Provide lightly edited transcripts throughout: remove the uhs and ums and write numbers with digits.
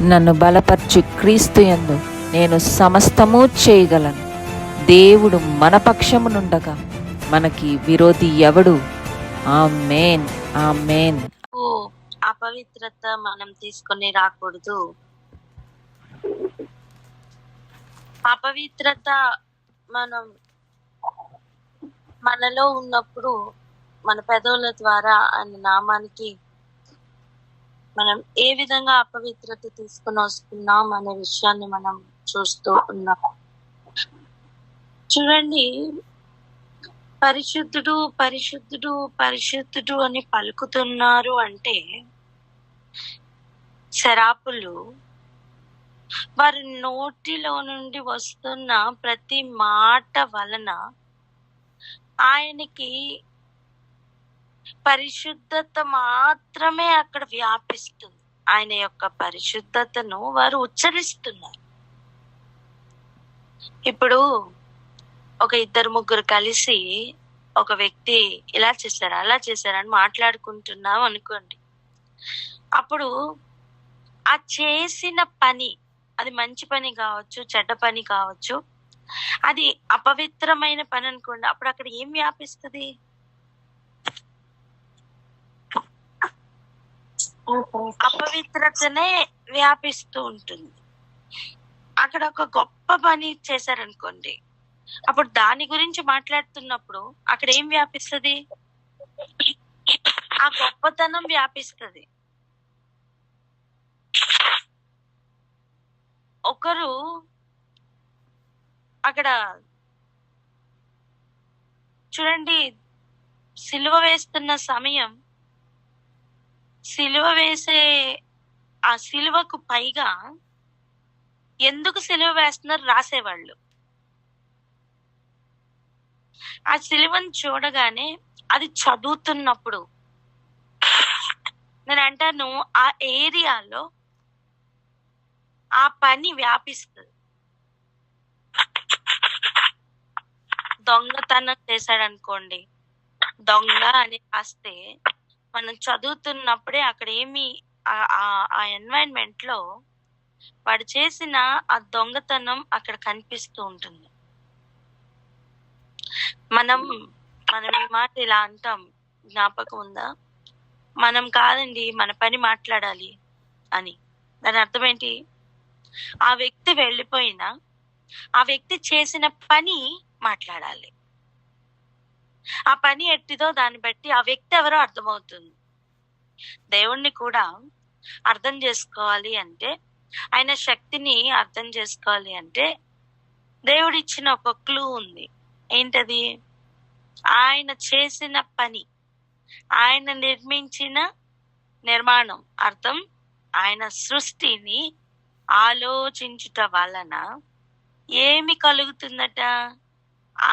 నన్ను బలపరచు క్రీస్తు యందు నేను సమస్తము చేయగలను. దేవుడు మన పక్షమునుండగా మనకి విరోధి ఎవడు? ఆమేన్, ఆమేన్. అపవిత్రత మనం తీసుకొని రాకూడదు. అపవిత్రత మనం మనలో ఉన్నప్పుడు మన పెదవుల ద్వారా ఆయన నామానికి మనం ఏ విధంగా అపవిత్రత తీసుకుని వస్తున్నాం అనే విషయాన్ని మనం చూస్తూ ఉన్నాం. చూడండి, పరిశుద్ధుడు పరిశుద్ధుడు పరిశుద్ధుడు అని పలుకుతున్నారు అంటే శరాపులు వారి నోటిలో నుండి వస్తున్న ప్రతి మాట వలన ఆయనకి పరిశుద్ధత మాత్రమే అక్కడ వ్యాపిస్తుంది. ఆయన యొక్క పరిశుద్ధతను వారు ఉచ్చరిస్తున్నారు. ఇప్పుడు ఒక ఇద్దరు ముగ్గురు కలిసి ఒక వ్యక్తి ఇలా చేశారు అలా చేశారని మాట్లాడుకుంటున్నాం అనుకోండి. అప్పుడు ఆ చేసిన పని, అది మంచి పని కావచ్చు, చెడ్డ పని కావచ్చు, అది అపవిత్రమైన పని అనుకోండి. అప్పుడు అక్కడ ఏం వ్యాపిస్తుంది? అపవిత్రతనే వ్యాపిస్తూ ఉంటుంది. అక్కడ ఒక గొప్ప పని చేశారనుకోండి, అప్పుడు దాని గురించి మాట్లాడుతున్నప్పుడు అక్కడ ఏం వ్యాపిస్తుంది? ఆ గొప్పతనం వ్యాపిస్తుంది. ఒకరు అక్కడ చూడండి, సిలువ వేస్తున్న సమయం, సిలువ వేసే ఆ సిలువకు పైగా ఎందుకు సిలువ వేస్తున్నారు రాసేవాళ్ళు. ఆ సిలువను చూడగానే అది చదువుతున్నప్పుడు నేను అంటాను, ఆ ఏరియాలో ఆ పని వ్యాపిస్తుంది. దొంగతనం చేశాడు అనుకోండి, దొంగ అని రాస్తే మనం చదువుతున్నప్పుడే అక్కడ ఏమి ఆ ఎన్వైరన్మెంట్ లో వాడు చేసిన ఆ దొంగతనం అక్కడ కనిపిస్తూ ఉంటుంది. మనం ఈ మాట ఇలా అంటాం, జ్ఞాపకం ఉందా? మనం కాదండి, మన పని మాట్లాడాలి అని. దాని అర్థం ఏంటి? ఆ వ్యక్తి వెళ్ళిపోయినా ఆ వ్యక్తి చేసిన పని మాట్లాడాలి. ఆ పని ఎట్టిదో దాన్ని బట్టి ఆ వ్యక్తి ఎవరో అర్థమవుతుంది. దేవుణ్ణి కూడా అర్థం చేసుకోవాలి అంటే, ఆయన శక్తిని అర్థం చేసుకోవాలి అంటే దేవుడిచ్చిన ఒక క్లూ ఉంది. ఏంటది? ఆయన చేసిన పని, ఆయన నిర్మించిన నిర్మాణం, అర్థం ఆయన సృష్టిని ఆలోచించుట వలన ఏమి కలుగుతుందట?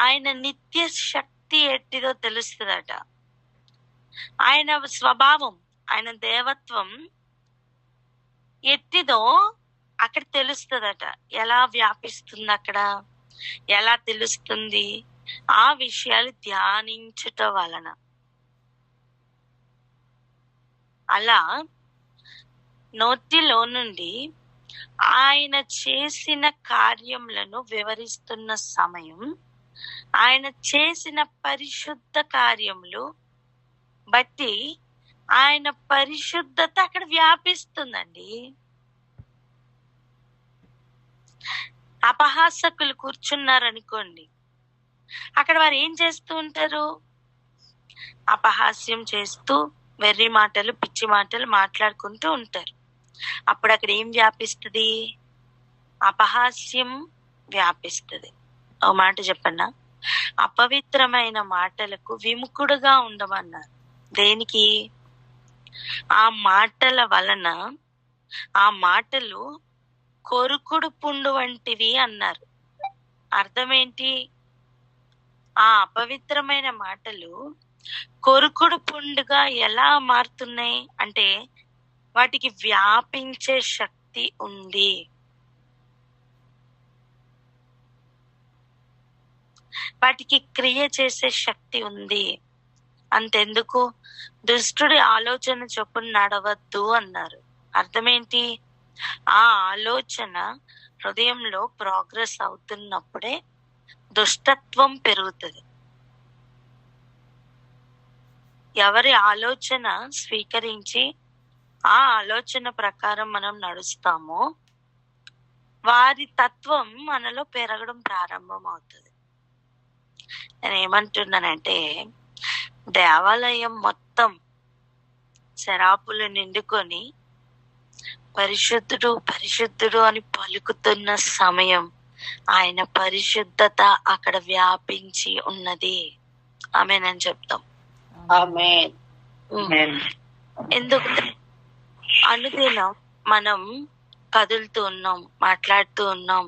ఆయన నిత్య శక్తి ఎట్టిదో తెలుస్తుందట. ఆయన స్వభావం, ఆయన దేవత్వం ఎట్టిదో అక్కడ తెలుస్తుందట. ఎలా వ్యాపిస్తుంది, అక్కడ ఎలా తెలుస్తుంది? ఆ విషయాలు ధ్యానించుట వలన. అలా నోటిలో నుండి ఆయన చేసిన కార్యములను వివరిస్తున్న సమయం, ఆయన చేసిన పరిశుద్ధ కార్యములు బట్టి ఆయన పరిశుద్ధత అక్కడ వ్యాపిస్తుందండి. అపహాసకులు కూర్చున్నారనుకోండి, అక్కడ వారు ఏం చేస్తూ ఉంటారు? అపహాస్యం చేస్తూ వెర్రి మాటలు, పిచ్చి మాటలు మాట్లాడుకుంటూ ఉంటారు. అప్పుడు అక్కడ ఏం వ్యాపిస్తుంది? అపహాస్యం వ్యాపిస్తుంది. ఓ మాట చెప్పన్నా, అపవిత్రమైన మాటలకు విముఖుడుగా ఉండమన్నారు. దేనికి? ఆ మాటల వలన, ఆ మాటలు కొరుకుడు పుండు వంటివి అన్నారు. అర్థమేంటి? ఆ అపవిత్రమైన మాటలు కొరుకుడు పుండుగా ఎలా మారుతున్నాయి అంటే, వాటికి వ్యాపించే శక్తి ఉంది. వాటికి క్రియ చేసే శక్తి ఉంది. అంతెందుకు, దుష్టుడి ఆలోచన చొప్పున నడవద్దు అన్నారు. అర్థమేంటి? ఆ ఆలోచన హృదయంలో ప్రోగ్రెస్ అవుతున్నప్పుడే దుష్టత్వం పెరుగుతుంది. ఎవరి ఆలోచన స్వీకరించి ఆ ఆలోచన ప్రకారం మనం నడుస్తామో వారి తత్వం మనలో పెరగడం ప్రారంభం అవుతుంది. నేను ఏమంటున్నానంటే, దేవాలయం మొత్తం శరాపులు నిండుకొని పరిశుద్ధుడు పరిశుద్ధుడు అని పలుకుతున్న సమయం ఆయన పరిశుద్ధత అక్కడ వ్యాపించి ఉన్నది. ఆమేనని చెప్తాం. ఆమేన్. ఎందుకు అనుదినం మనం కదులుతూ ఉన్నాం, మాట్లాడుతూ ఉన్నాం.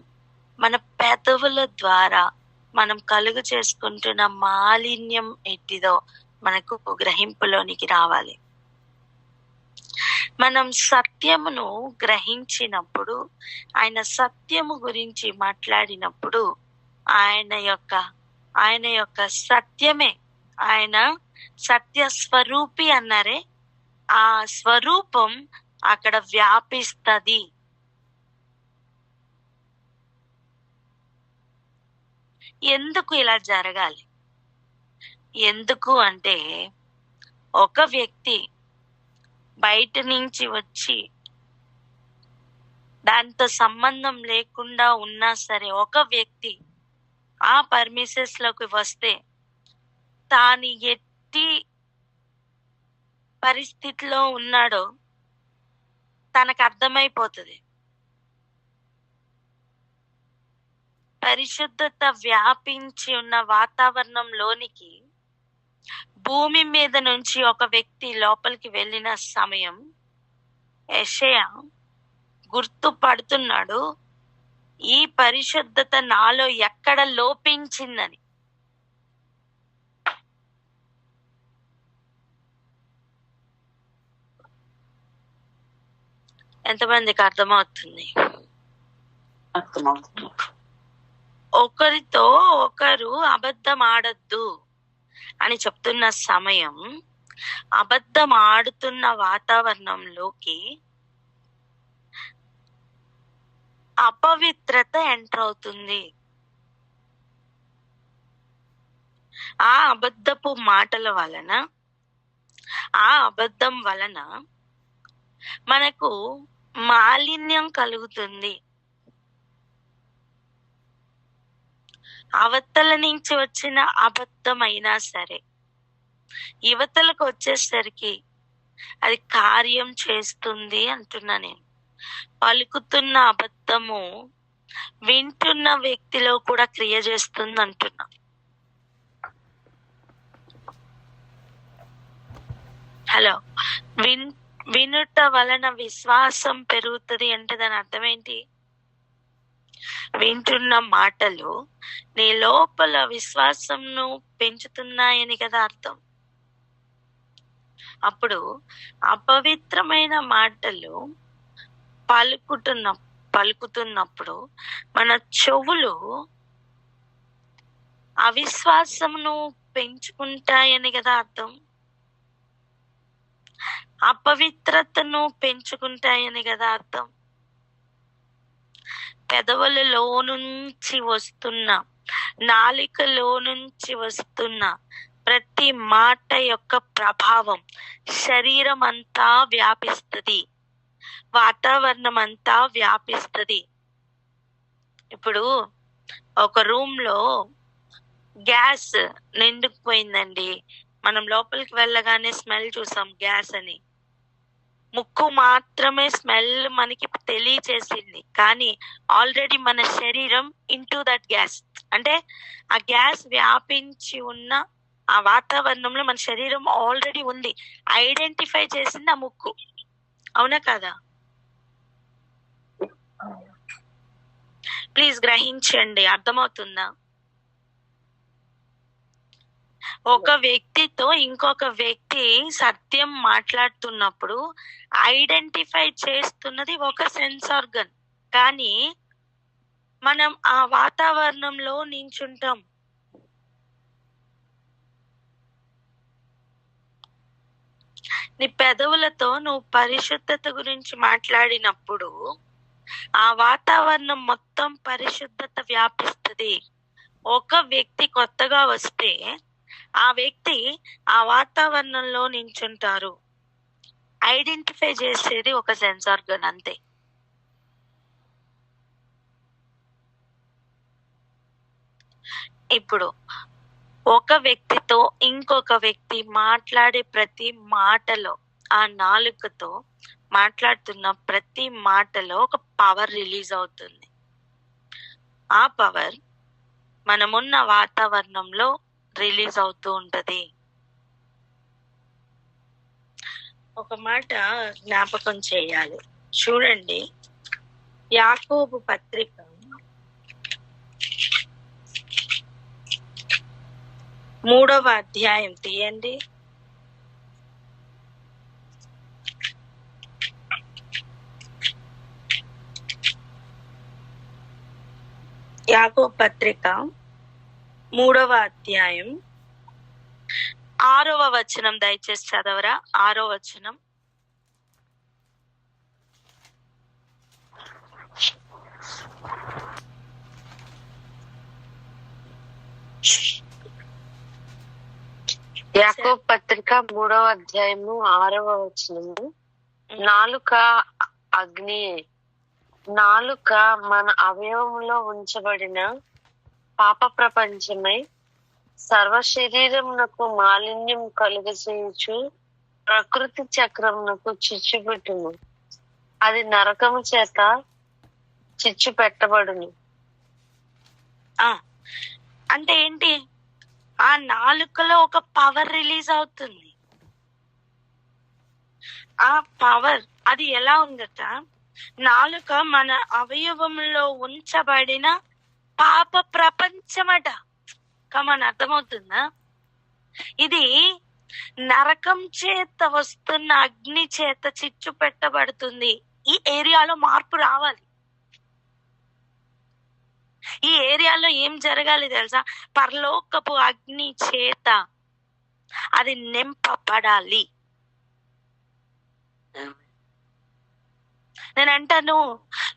మన పెదవుల ద్వారా మనం కలుగు చేసుకుంటున్న మాలిన్యం ఎట్టిదో మనకు గ్రహింపులోనికి రావాలి. మనం సత్యమును గ్రహించినప్పుడు, ఆయన సత్యము గురించి మాట్లాడినప్పుడు ఆయన యొక్క సత్యమే, ఆయన సత్య స్వరూపి అన్నారే, ఆ స్వరూపం అక్కడ వ్యాపిస్తది. ఎందుకు ఇలా జరగాలి? ఎందుకు అంటే, ఒక వ్యక్తి బయట నుంచి వచ్చి దాంతో సంబంధం లేకుండా ఉన్నా సరే, ఒక వ్యక్తి ఆ పర్మిసెస్ లోకి వస్తే తాను ఎట్టి పరిస్థితిలో ఉన్నాడో తనకు అర్థమైపోతుంది. పరిశుద్ధత వ్యాపించి ఉన్న వాతావరణంలోనికి భూమి మీద నుంచి ఒక వ్యక్తి లోపలికి వెళ్ళిన సమయం యెషయా గుర్తుపడుతున్నాడు, ఈ పరిశుద్ధత నాలో ఎక్కడ లోపించిందని. ఎంతమందికి అర్థమవుతుంది? ఒకరితో ఒకరు అబద్ధం ఆడద్దు అని చెప్తున్న సమయం, అబద్ధం ఆడుతున్న వాతావరణంలోకి అపవిత్రత ఎంటర్ అవుతుంది. ఆ అబద్ధపు మాటల వలన, ఆ అబద్ధం వలన మనకు మాలిన్యం కలుగుతుంది. అవతల నుంచి వచ్చిన అబద్ధం అయినా సరే యువతలకు వచ్చేసరికి అది కార్యం చేస్తుంది అంటున్నా నేను. పలుకుతున్న అబద్ధము వింటున్న వ్యక్తిలో కూడా క్రియ చేస్తుంది అంటున్నా. హలో, వినుట వలన విశ్వాసం పెరుగుతుంది అంటే దాని అర్థం ఏంటి? వింటున్న మాటలు నీ లోపల విశ్వాసంను పెంచుతున్నాయని కదా అర్థం. అప్పుడు అపవిత్రమైన మాటలు పలుకుతున్నప్పుడు మన చెవులు అవిశ్వాసమును పెంచుకుంటాయని కదా అర్థం. అపవిత్రతను పెంచుకుంటాయని కదా అర్థం. పెదవులలో నుంచి వస్తున్న, నాలికలో నుంచి వస్తున్న ప్రతి మాట యొక్క ప్రభావం శరీరం అంతా వ్యాపిస్తుంది, వాతావరణం అంతా వ్యాపిస్తుంది. ఇప్పుడు ఒక రూమ్ లో గ్యాస్ నిండుకుపోయిందండి, మనం లోపలికి వెళ్ళగానే స్మెల్ చూసాం గ్యాస్ అని. ముక్కు మాత్రమే స్మెల్ మనకి తెలియచేసింది, కానీ ఆల్రెడీ మన శరీరం ఇంటూ దట్ గ్యాస్, అంటే ఆ గ్యాస్ వ్యాపించి ఉన్న ఆ వాతావరణంలో మన శరీరం ఆల్రెడీ ఉంది. ఐడెంటిఫై చేసింది ఆ ముక్కు, అవునా కదా? ప్లీజ్ గ్రహించండి, అర్థమవుతుందా? ఒక వ్యక్తితో ఇంకొక వ్యక్తి సత్యం మాట్లాడుతున్నప్పుడు ఐడెంటిఫై చేస్తున్నది ఒక సెన్స్ ఆర్గన్, కానీ మనం ఆ వాతావరణంలో నించుంటాం. నీ పెదవులతో నువ్వు పరిశుద్ధత గురించి మాట్లాడినప్పుడు ఆ వాతావరణం మొత్తం పరిశుద్ధత వ్యాపిస్తుంది. ఒక వ్యక్తి కొత్తగా వస్తే ఆ వ్యక్తి ఆ వాతావరణంలో నించుంటారు. ఐడెంటిఫై చేసేది ఒక సెన్స్ ఆర్గన్ అంతే. ఇప్పుడు ఒక వ్యక్తితో ఇంకొక వ్యక్తి మాట్లాడే ప్రతి మాటలో, ఆ నాలుకతో మాట్లాడుతున్న ప్రతి మాటలో ఒక పవర్ రిలీజ్ అవుతుంది. ఆ పవర్ మనమున్న వాతావరణంలో రిలీజ్ అవుతూ ఉంటది. ఒక మాట జ్ఞాపకం చేయాలి. చూడండి, యాకోబు పత్రిక 3వ అధ్యాయం తీయండి. యాకోబు పత్రిక 3వ అధ్యాయం 6వ వచనం దయచేసి చదవరా. 6వ వచనం. యాకోబు పత్రిక 3వ అధ్యాయము 6వ వచనము. నాలుక అగ్ని. నాలుక మన అవయవంలో ఉంచబడిన పాప ప్రపంచమై సర్వ శరీరమునకు మాలిన్యం కలుగచేయుచు ప్రకృతి చక్రమునకు చిచ్చు పెట్టును. అది నరకము చేత చిచ్చు పెట్టబడును. అంటే ఏంటి? ఆ నాలుకలో ఒక పవర్ రిలీజ్ అవుతుంది. ఆ పవర్ అది ఎలా ఉందట? నాలుక మన అవయవంలో ఉంచబడిన పాప ప్రపంచమట. కమన్, అర్థమవుతుందా? ఇది నరకం చేత వస్తున్న అగ్ని చేత చిచ్చు పెట్టబడుతుంది. ఈ ఏరియాలో మార్పు రావాలి. ఈ ఏరియాలో ఏం జరగాలి తెలుసా? పరలోకపు అగ్ని చేత అది నింపబడాలి. నేను అంటాను,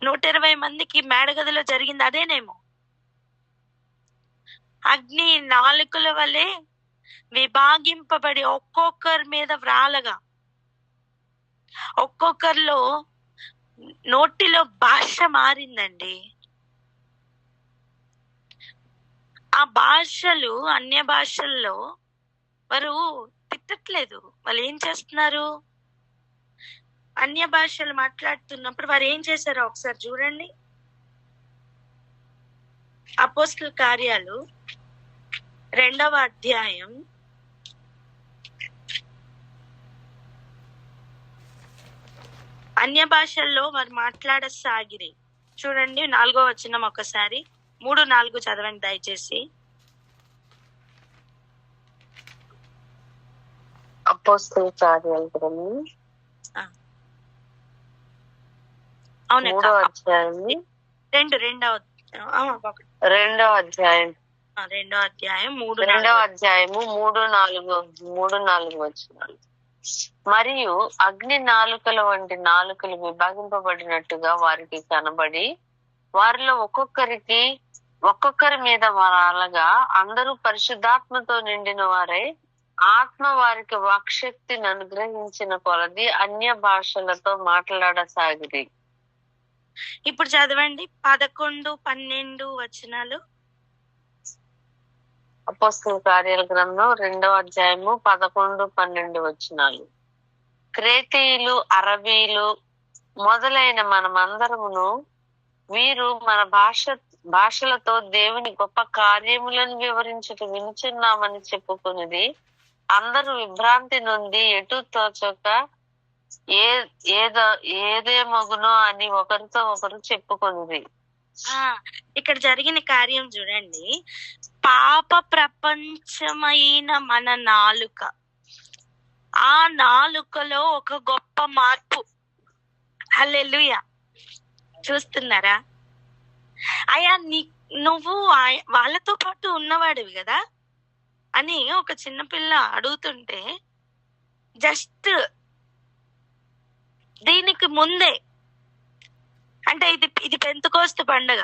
120 మందికి మేడగదిలో జరిగింది అదేనేమో. అగ్ని నాలుకల వలె విభాగింపబడి ఒక్కొక్కరి మీద వ్రాలగా, ఒక్కొక్కరిలో నోటిలో భాష మారిందండి. ఆ భాషలు, అన్య భాషల్లో వారు తిట్టట్లేదు. వాళ్ళు ఏం చేస్తున్నారు? అన్య భాషలు మాట్లాడుతున్నప్పుడు వారు ఏం చేశారో ఒకసారి చూడండి. అపోస్తల కార్యాలు 2వ అధ్యాయం 2 అన్య భాషల్లో వారు మాట్లాడసాగిరి. చూడండి 4వ వచనం ఒకసారి 3-4 చదవండి దయచేసి. అపోస్తల కార్యాల గ్రంథం అవునక్క, 3వ అధ్యాయం 2వ అధ్యాయం 3-4 వచనాలు. మరియు అగ్ని నాలుకల వంటి నాలుకలు విభాగింపబడినట్టుగా వారికి కనబడి వారిలో ఒక్కొక్కరి మీద వారలగా అందరూ పరిశుద్ధాత్మతో నిండిన వారై ఆత్మ వారికి వాక్శక్తిని అనుగ్రహించిన కొలది అన్య భాషలతో మాట్లాడసాగిరి. ఇప్పుడు చదవండి 11-12 వచనాలు. అపోస్తల కార్యాల గ్రంథం 2వ అధ్యాయము 11-12 వచనాలు. క్రేతీయులు, అరబీలు మొదలైన మనమందరమును వీరు మన భాషలతో దేవుని గొప్ప కార్యములను వివరించుట వినుచున్నామని చెప్పుకున్నది. అందరూ విభ్రాంతి నుండి ఎటు తోచక ఏదేమగునో అని ఒకరితో ఒకరు చెప్పుకున్నది. ఇక్కడ జరిగిన కార్యం చూడండి. పాప ప్రపంచమైన మన నాలుక, ఆ నాలుకలో ఒక గొప్ప మార్పు. హల్లెలూయా. చూస్తున్నారా? అయ్యా, నువ్వు వాళ్ళతో పాటు ఉన్నవాడివి కదా అని ఒక చిన్నపిల్ల అడుగుతుంటే జస్ట్ పండగకి ముందే, అంటే ఇది పెంతెకోస్తు పండగ.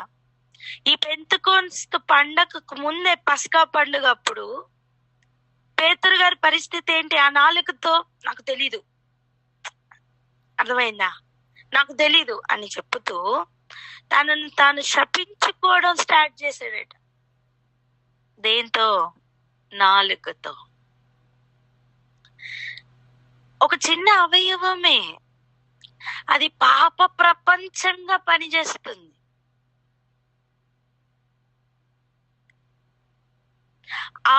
ఈ పెంతెకోస్తు పండగకు ముందే పస్కా పండుగ అప్పుడు పేతురు గారి పరిస్థితి ఏంటి? ఆ నాలుకతో నాకు తెలీదు, అర్థమైందా, నాకు తెలీదు అని చెప్పుతూ తనను తాను శపించుకోవడం స్టార్ట్ చేశాడట. దేంతో? నాలుకతో. ఒక చిన్న అవయవమే, అది పాప ప్రపంచంగా పనిచేస్తుంది.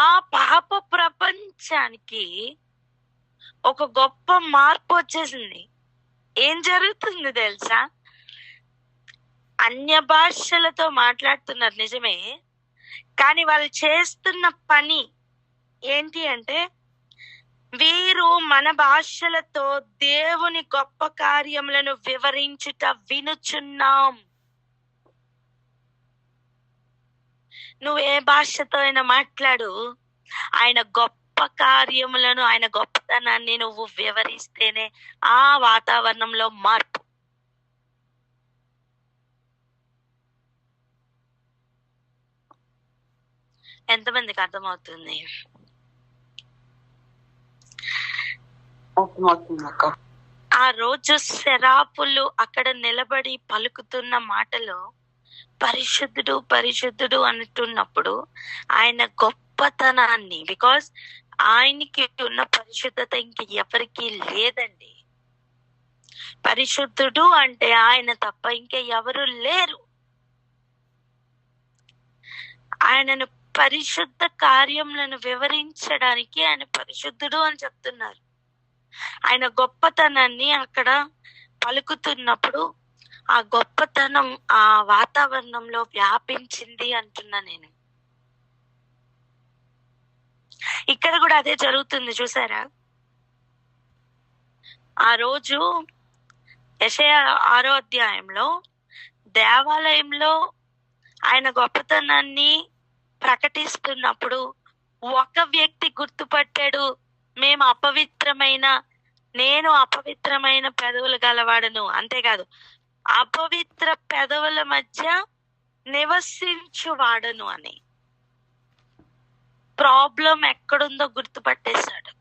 ఆ పాప ప్రపంచానికి ఒక గొప్ప మార్పు వచ్చేసింది. ఏం జరుగుతుంది తెలుసా? అన్య భాషలతో మాట్లాడుతున్నారు నిజమే, కానీ వాళ్ళు చేస్తున్న పని ఏంటి అంటే, వీరు మన భాషలతో దేవుని గొప్ప కార్యములను వివరించుట వినుచున్నాం. నువ్వు ఏ భాషతో అయినా మాట్లాడు, ఆయన గొప్ప కార్యములను, ఆయన గొప్పతనాన్ని నువ్వు వివరిస్తేనే ఆ వాతావరణంలో మార్పు. ఎంతమందికి అర్థమవుతుంది? ఆ రోజు శరాపులు అక్కడ నిలబడి పలుకుతున్న మాటలో పరిశుద్ధుడు పరిశుద్ధుడు అంటున్నప్పుడు ఆయన గొప్పతనాన్ని, బికాస్ ఆయనకి ఉన్న పరిశుద్ధత ఇంక ఎవరికి లేదండి. పరిశుద్ధుడు అంటే ఆయన తప్ప ఇంక ఎవరు లేరు. ఆయనను పరిశుద్ధ కార్యములను వివరించడానికి ఆయన పరిశుద్ధుడు అని చెప్తున్నారు. ఆయన గొప్పతనాన్ని అక్కడ పలుకుతున్నప్పుడు ఆ గొప్పతనం ఆ వాతావరణంలో వ్యాపించింది అంటున్నా నేను. ఇక్కడ కూడా అదే జరుగుతుంది, చూసారా? ఆ రోజు యెషయా 6వ అధ్యాయంలో దేవాలయంలో ఆయన గొప్పతనాన్ని ప్రకటిస్తున్నప్పుడు ఒక వ్యక్తి గుర్తుపట్టాడు, నేను అపవిత్రమైన పెదవులు గలవాడను. అంతేకాదు, అపవిత్ర పెదవుల మధ్య నివసించువాడను అని. ప్రాబ్లం ఎక్కడుందో గుర్తుపట్టేశాడు.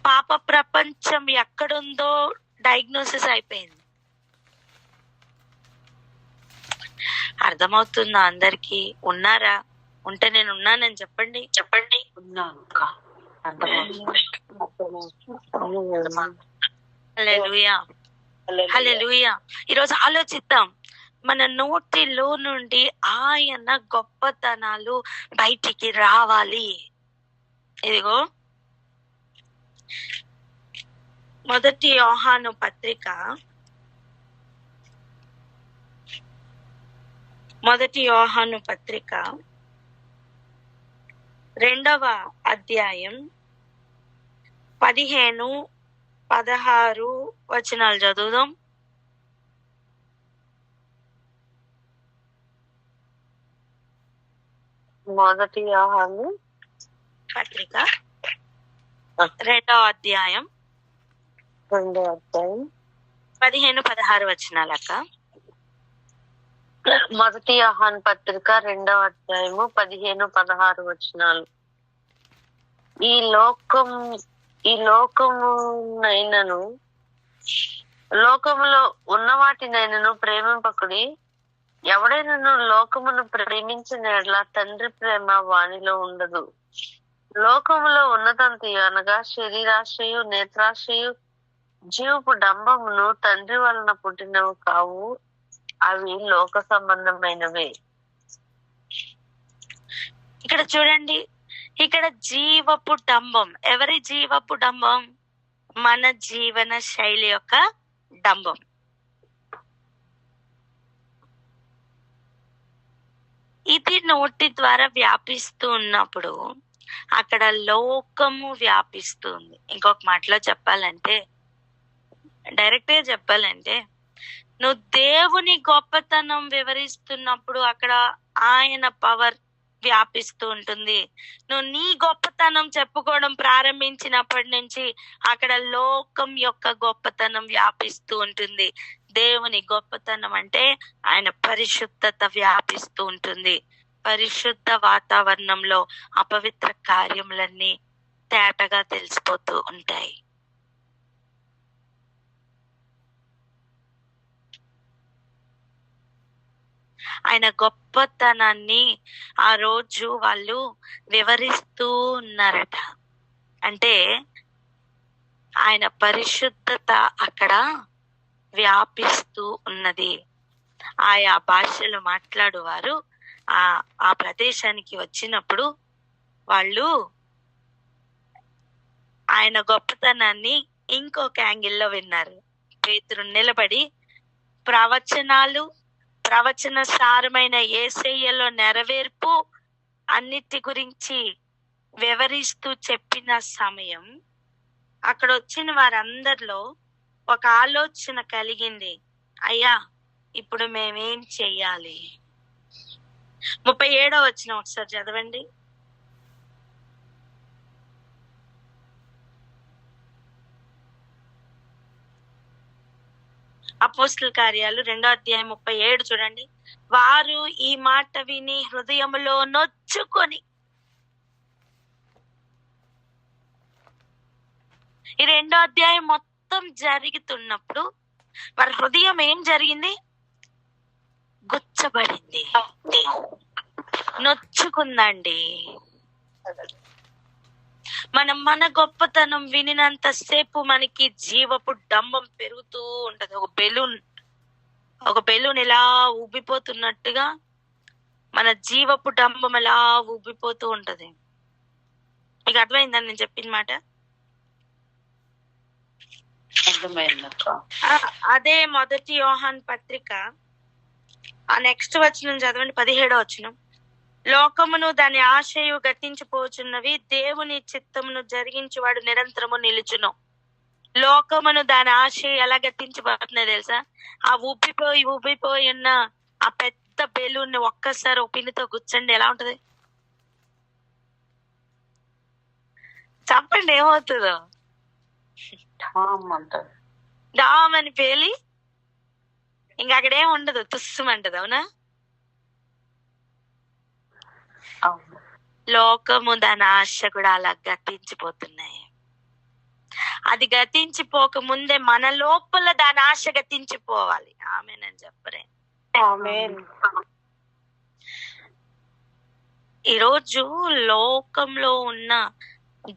పాప ప్రపంచం ఎక్కడుందో డయాగ్నోసిస్ అయిపోయింది. అర్థమవుతుందా అందరికి? ఉన్నారా? ఉంటే నేను ఉన్నానని చెప్పండి. హల్లెలూయా, హల్లెలూయా. ఈరోజు ఆలోచిద్దాం, మన నోటిలో నుండి ఆయన గొప్పతనాలు బయటికి రావాలి. ఇదిగో మొదటి యోహాను పత్రిక 2వ అధ్యాయం 15, 16 వచనాలు చదువుదాం. మొదటి యోహాను పత్రిక 2వ అధ్యాయం 15, 16 వచనాలక్క. మొదటి యోహాను పత్రిక 2వ అధ్యాయము 15, 16 వచనాలు. ఈ లోకమునైనను లోకములో ఉన్న వాటినైనను ప్రేమింపకుడి. ఎవడైనను లోకమును ప్రేమించిన యెడల తండ్రి ప్రేమ వానిలో ఉండదు. లోకములో ఉన్నదంతయు అనగా శరీరాశయు, నేత్రాశయు, జీవపు డంబమును తండ్రి వలన పుట్టినవి కావు, అవి లోక సంబంధమైనవే. ఇక్కడ చూడండి, ఇక్కడ జీవపు డంబం. ఎవరి జీవపు డంబం? మన జీవన శైలి యొక్క డంబం. ఇది నోటి ద్వారా వ్యాపిస్తూ ఉన్నప్పుడు అక్కడ లోకము వ్యాపిస్తుంది. ఇంకొక మాటలో చెప్పాలంటే, డైరెక్ట్ గా చెప్పాలంటే, నువ్వు దేవుని గొప్పతనం వివరిస్తున్నప్పుడు అక్కడ ఆయన పవర్ వ్యాపిస్తూ ఉంటుంది. నువ్వు నీ గొప్పతనం చెప్పుకోవడం ప్రారంభించినప్పటి నుంచి అక్కడ లోకం యొక్క గొప్పతనం వ్యాపిస్తూ ఉంటుంది. దేవుని గొప్పతనం అంటే ఆయన పరిశుద్ధత వ్యాపిస్తూ ఉంటుంది. పరిశుద్ధ వాతావరణంలో అపవిత్ర కార్యములన్నీ తేటగా తెలిసిపోతూ ఉంటాయి. ఆయన గొప్పతనాన్ని ఆ రోజు వాళ్ళు వివరిస్తూ ఉన్నారట. అంటే ఆయన పరిశుద్ధత అక్కడ వ్యాపిస్తూ ఉన్నది. ఆయా భాషలు మాట్లాడువారు ఆ ప్రదేశానికి వచ్చినప్పుడు వాళ్ళు ఆయన గొప్పతనాన్ని ఇంకొక యాంగిల్లో విన్నారు. పేతురు నిలబడి ప్రవచన సారమైన యేసయ్యలో నెరవేర్పు అన్నిటి గురించి వివరిస్తూ చెప్పిన సమయం అక్కడ వచ్చిన వారందరిలో ఒక ఆలోచన కలిగింది. అయ్యా, ఇప్పుడు మేమేం చెయ్యాలి? 37వ వచనం ఒకసారి చదవండి. అపోస్తల కార్యాలు 2వ అధ్యాయం 37 చూడండి. వారు ఈ మాట విని హృదయములో నొచ్చుకొని, ఈ 2వ అధ్యాయం మొత్తం జరుగుతున్నప్పుడు వారి హృదయం ఏం జరిగింది? గుచ్చబడింది, నొచ్చుకుందండి. మన గొప్పతనం వినినంత సేపు మనకి జీవపు డంబం పెరుగుతూ ఉంటది. ఒక బెలూన్ ఇలా ఊబిపోతున్నట్టుగా మన జీవపు డంబం ఎలా ఊబిపోతూ ఉంటది. మీకు అర్థమైందని నేను చెప్పిన మాట? అదే మొదటి యోహాన్ పత్రిక ఆ నెక్స్ట్ వచనం చదవండి, 17వ వచనం. లోకమును దాని ఆశయు గతించిపోచున్నవి, దేవుని చిత్తమును జరిగించేవాడు నిరంతరము నిలుచును. లోకమును దాని ఆశయం ఎలా గతించబడుతుందో తెలుసా? ఆ ఊపిపోయి ఉన్న ఆ పెద్ద బెలూన్ ఒక్కసారి పిన్నితో గుచ్చండి, ఎలా ఉంటది? చెప్పండి, ఏమవుతుందో? డామని పేలి ఇంకా అక్కడేం ఉండదు, తుస్సుమంటది. అవునా? లోకము దాని ఆశ కూడా అలా గతించిపోతున్నాయి. అది గతించిపోక ముందే మన లోపల దాని ఆశ గతించిపోవాలి. ఆమేనని చెప్పరే? ఈరోజు లోకంలో ఉన్న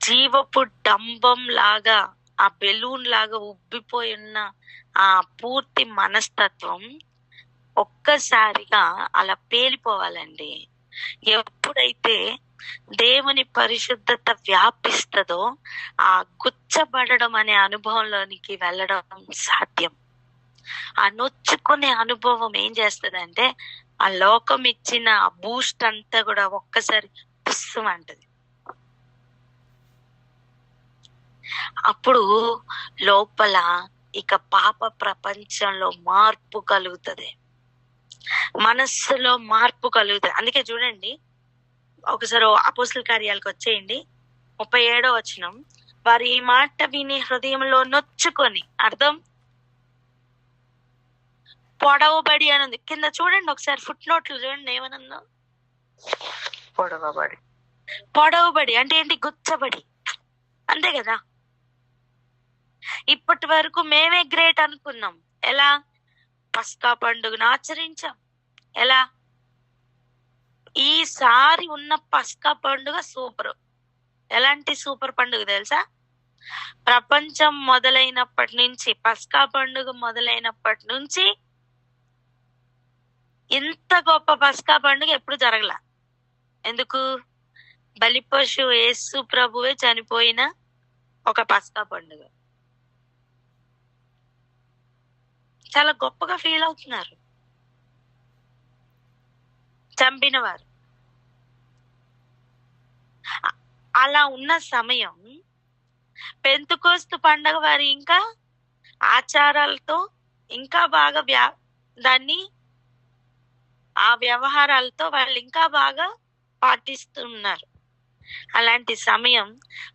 జీవపు డంబం లాగా, ఆ బెలూన్ లాగా ఉబ్బిపోయి ఉన్న ఆ పూర్తి మనస్తత్వం ఒక్కసారిగా అలా పేలిపోవాలండి. ఎప్పుడైతే దేవుని పరిశుద్ధత వ్యాపిస్తుందో ఆ గుచ్చబడడం అనే అనుభవంలోనికి వెళ్ళడం సాధ్యం. ఆ నొచ్చుకునే అనుభవం ఏం చేస్తుందంటే ఆ లోకం ఇచ్చిన బూస్ట్ అంతా కూడా ఒక్కసారి పుస్సమంటది. అప్పుడు లోపల ఇక పాప ప్రపంచంలో మార్పు కలుగుతుంది, మనస్సులో మార్పు కలుగుతుంది. అందుకే చూడండి, ఒకసారి అపోస్తల కార్యాలకు వచ్చేయండి, 37వ వచనం. వారు ఈ మాట విని హృదయంలో నొచ్చుకొని, అర్థం పొడవబడి అని ఉంది కింద చూడండి, ఒకసారి ఫుట్ నోట్లు చూడండి ఏమనుందో. పొడవబడి అంటే ఏంటి? గుచ్చబడి, అంతే కదా. ఇప్పటి వరకు మేమే గ్రేట్ అనుకున్నాం. ఎలా? పస్కా పండుగను ఆచరించాం. ఎలా? ఈసారి ఉన్న పస్కా పండుగ సూపర్. ఎలాంటి సూపర్ పండుగ తెలుసా? ప్రపంచం మొదలైనప్పటి నుంచి, పస్కా పండుగ మొదలైనప్పటి నుంచి ఇంత గొప్ప పస్కా పండుగ ఎప్పుడు జరగల. ఎందుకు? బలిపశు యేసు ప్రభువే చనిపోయిన ఒక పస్కా పండుగ. చాలా గొప్పగా ఫీల్ అవుతున్నారు చంపిన వారు. అలా ఉన్న సమయం పెంతెకోస్తు పండగ వారు ఇంకా ఆచారాలతో ఇంకా బాగా దాన్ని ఆ వ్యవహారాలతో వాళ్ళు ఇంకా బాగా పాటిస్తున్నారు. అలాంటి సమయం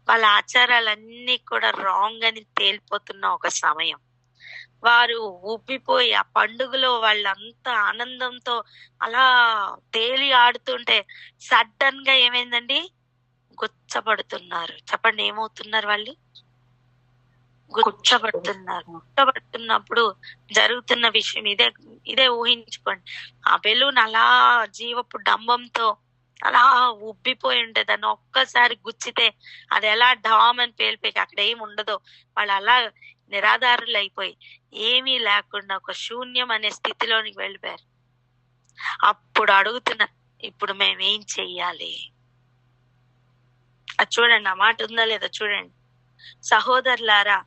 వాళ్ళ ఆచారాలన్నీ కూడా రాంగ్ అని తేలిపోతున్న ఒక సమయం. వారు ఉబ్బిపోయి ఆ పండుగలో వాళ్ళంతా ఆనందంతో అలా తేలి ఆడుతుంటే సడన్ గా ఏమైందండి? గుచ్చబడుతున్నారు. చెప్పండి, ఏమవుతున్నారు వాళ్ళు? గుచ్చబడుతున్నప్పుడు జరుగుతున్న విషయం ఇదే ఊహించుకోండి. ఆ బెలూన్ అలా జీవపు డంబంతో అలా ఉబ్బిపోయి ఉంటే దాన్ని ఒక్కసారి గుచ్చితే అది ఎలా డామ్ అని పేలిపోయి అక్కడ ఏమి ఉండదో, వాళ్ళు అలా నిరాధారులు అయిపోయి ఏమీ లేకుండా ఒక శూన్యం అనే స్థితిలోనికి వెళ్ళిపోయారు. అప్పుడు అడుగుతున్నా, ఇప్పుడు మేమేం చెయ్యాలి? అది చూడండి, ఆ మాట ఉందా లేదా చూడండి. సహోదరులారా,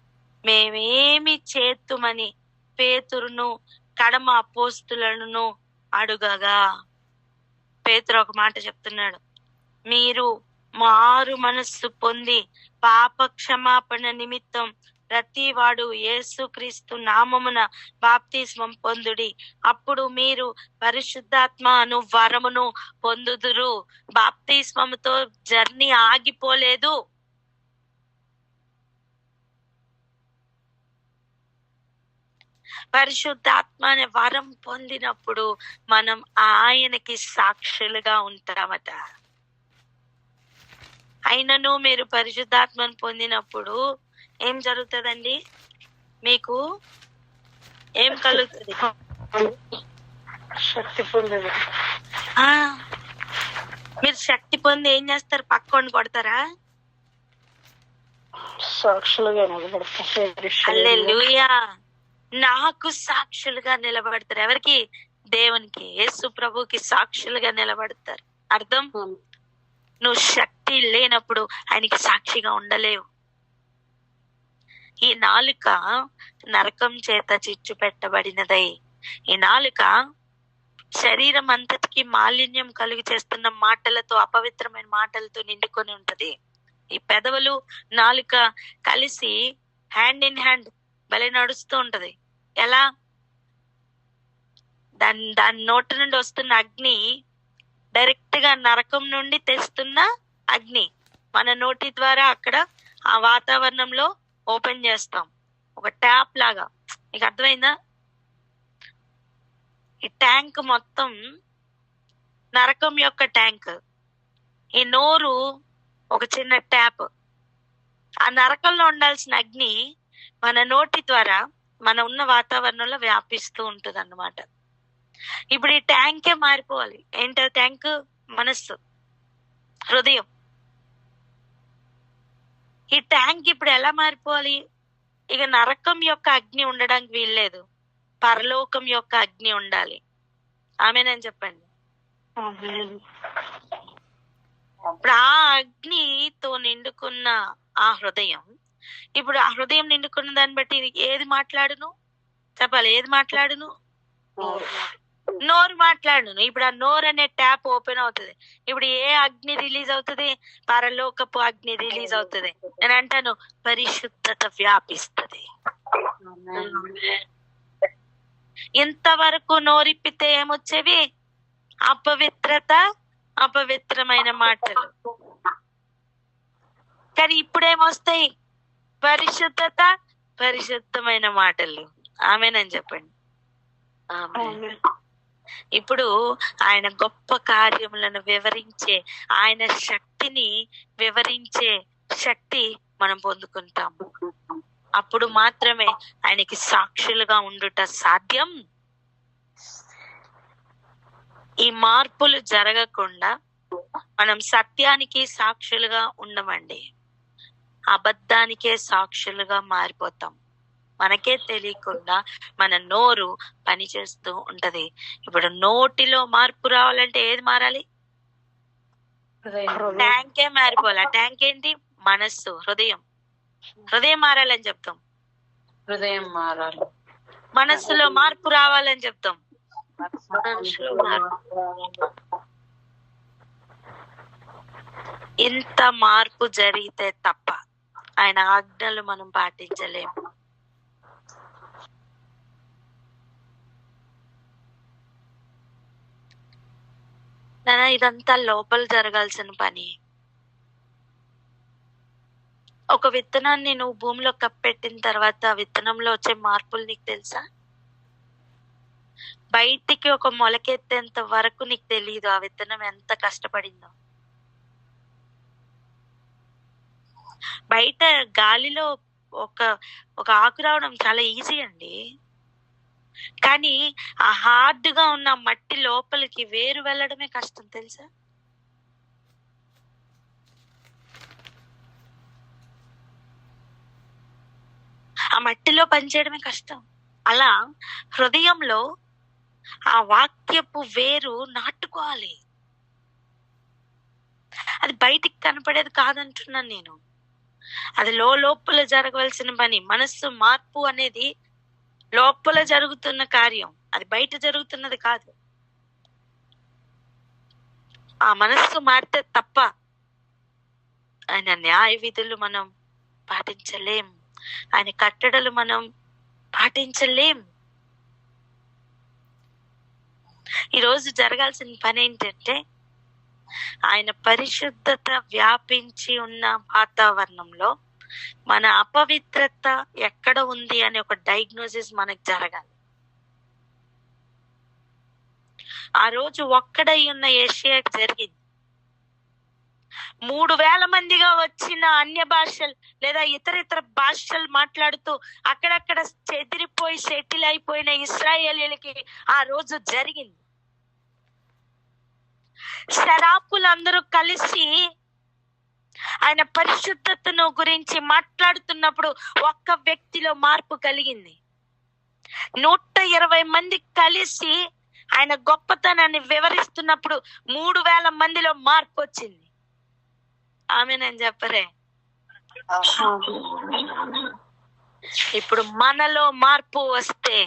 మేమేమి చేతుమని పేతురును కడమ అపోస్తులను అడుగగా, పేతురు ఒక మాట చెప్తున్నాడు, మీరు మారు మనస్సు పొంది పాప క్షమాపణ నిమిత్తం ప్రతి వాడు యేసుక్రీస్తు నామమున బాప్తిస్మం పొందుడి, అప్పుడు మీరు పరిశుద్ధాత్మ అను వరమును పొందుదురు. బాప్తిస్మముతో జర్నీ ఆగిపోలేదు. పరిశుద్ధాత్మ అనే వరం పొందినప్పుడు మనం ఆయనకి సాక్షులుగా ఉంటామట. అయినను మీరు పరిశుద్ధాత్మను పొందినప్పుడు ఏం జరుగుతుందండి? మీకు ఏం కలుగుతుంది? శక్తి పొందేది. మీరు శక్తి పొంది ఏం చేస్తారు? పక్కోని కొడతారా? సాక్షులుగా నిలబడతారు. హల్లెలూయా. నాకు సాక్షులుగా నిలబడతారు. ఎవరికి? దేవునికి, యేసు ప్రభుకి సాక్షులుగా నిలబడతారు. అర్థం, నువ్వు శక్తి లేనప్పుడు ఆయనకి సాక్షిగా ఉండలేవు. ఈ నాలుక నరకం చేత చిచ్చు పెట్టబడినదై, ఈ నాలుక శరీరం అంతటికి మాలిన్యం కలుగు చేస్తున్న మాటలతో, అపవిత్రమైన మాటలతో నిండుకొని ఉంటది. ఈ పెదవులు నాలుక కలిసి హ్యాండ్ ఇన్ హ్యాండ్ భలే నడుస్తూ ఉంటది. ఎలా? దాని నోటి నుండి వస్తున్న అగ్ని డైరెక్ట్ గా నరకం నుండి తెస్తున్న అగ్ని మన నోటి ద్వారా అక్కడ ఆ వాతావరణంలో ఓపెన్ చేస్తాం, ఒక ట్యాప్ లాగా. మీకు అర్థమైందా? ఈ ట్యాంక్ మొత్తం నరకం యొక్క ట్యాంక్. ఈ నోరు ఒక చిన్న ట్యాప్. ఆ నరకంలో ఉండాల్సిన అగ్ని మన నోటి ద్వారా మన ఉన్న వాతావరణంలో వ్యాపిస్తూ ఉంటుంది అన్నమాట. ఇప్పుడు ఈ ట్యాంకే మారిపోవాలి. ఏంటో ట్యాంక్? మనస్సు, హృదయం. ఈ ట్యాంక్ ఇప్పుడు ఎలా మారిపోవాలి? ఇక నరకం యొక్క అగ్ని ఉండడానికి వీల్లేదు, పరలోకం యొక్క అగ్ని ఉండాలి. ఆమేనని చెప్పండి. ఇప్పుడు ఆ అగ్నితో నిండుకున్న ఆ హృదయం, ఇప్పుడు ఆ హృదయం నిండుకున్న దాన్ని బట్టి ఏది మాట్లాడును? చెప్పాలి, ఏది మాట్లాడును? నోరు మాట్లాడును. ఇప్పుడు ఆ నోరు అనే ట్యాప్ ఓపెన్ అవుతుంది. ఇప్పుడు ఏ అగ్ని రిలీజ్ అవుతుంది? పరలోకపు అగ్ని రిలీజ్ అవుతుంది. నేను అంటాను, పరిశుద్ధత వ్యాపిస్తుంది. ఇంతవరకు నోరిప్పితే ఏమొచ్చేవి? అపవిత్రత, అపవిత్రమైన మాటలు. కానీ ఇప్పుడేమొస్తాయి? పరిశుద్ధత, పరిశుద్ధమైన మాటలు. ఆమేనని చెప్పండి. ఇప్పుడు ఆయన గొప్ప కార్యములను వివరించే, ఆయన శక్తిని వివరించే శక్తి మనం పొందుకుంటాం. అప్పుడు మాత్రమే ఆయనకి సాక్షులుగా ఉండుట సాధ్యం. ఈ మార్పులు జరగకుండా మనం సత్యానికి సాక్షులుగా ఉండమండి, అబద్ధానికే సాక్షులుగా మారిపోతాం. మనకే తెలియకుండా మన నోరు పనిచేస్తూ ఉంటది. ఇప్పుడు నోటిలో మార్పు రావాలంటే ఏది మారాలి? ట్యాంకే మారిపోవాలి. ఆ ట్యాంక్ ఏంటి? మనస్సు, హృదయం. హృదయం మారాలని చెప్తాం, హృదయం మారాలి. మనస్సులో మార్పు రావాలని చెప్తాం. ఇంత మార్పు జరిగితే తప్ప ఆయన ఆజ్ఞలు మనం పాటించలేము. నేను ఇదంతా లోపల జరగాల్సిన పని. ఒక విత్తనాన్ని నువ్వు భూమిలో కప్పెట్టిన తర్వాత ఆ విత్తనంలో వచ్చే మార్పులు నీకు తెలుసా? బయటికి ఒక మొలకెత్తేంత వరకు నీకు తెలియదు ఆ విత్తనం ఎంత కష్టపడిందో. బయట గాలిలో ఒక ఒక ఆకు రావడం చాలా ఈజీ అండి, కానీ ఆ హార్డ్ గా ఉన్న మట్టి లోపలికి వేరు వెళ్ళడమే కష్టం తెలుసా? ఆ మట్టిలో పనిచేయడమే కష్టం. అలా హృదయంలో ఆ వాక్యపు వేరు నాటుకోవాలి. అది బయటికి కనపడేది కాదంటున్నాను నేను, అది లోపల జరగవలసిన పని. మనస్సు మార్పు అనేది లోపల జరుగుతున్న కార్యం, అది బయట జరుగుతున్నది కాదు. ఆ మనస్సు మారితే తప్ప ఆయన న్యాయ విధులు మనం పాటించలేం, ఆయన కట్టడలు మనం పాటించలేం. ఈరోజు జరగాల్సిన పని ఏంటంటే ఆయన పరిశుద్ధత వ్యాపించి ఉన్న వాతావరణంలో మన అపవిత్రత ఎక్కడ ఉంది అనే ఒక డయాగ్నోసిస్ మనకు జరగాలి. ఆ రోజు ఒక్కడై ఉన్న యేషయాకు జరిగింది. 3,000 మందిగా వచ్చిన అన్య భాషలు లేదా ఇతర భాషలు మాట్లాడుతూ అక్కడక్కడ చెదిరిపోయి సెటిల్ అయిపోయిన ఇశ్రాయేలీయులకి ఆ రోజు జరిగింది. శరాపులందరూ కలిసి ఆయన పరిశుద్ధతను గురించి మాట్లాడుతున్నప్పుడు ఒక్క వ్యక్తిలో మార్పు కలిగింది. 120 మంది కలిసి ఆయన గొప్పతనాన్ని వివరిస్తున్నప్పుడు 3,000 మందిలో మార్పు వచ్చింది. ఆమె నేను చెప్పరే. ఇప్పుడు మనలో మార్పు వస్తే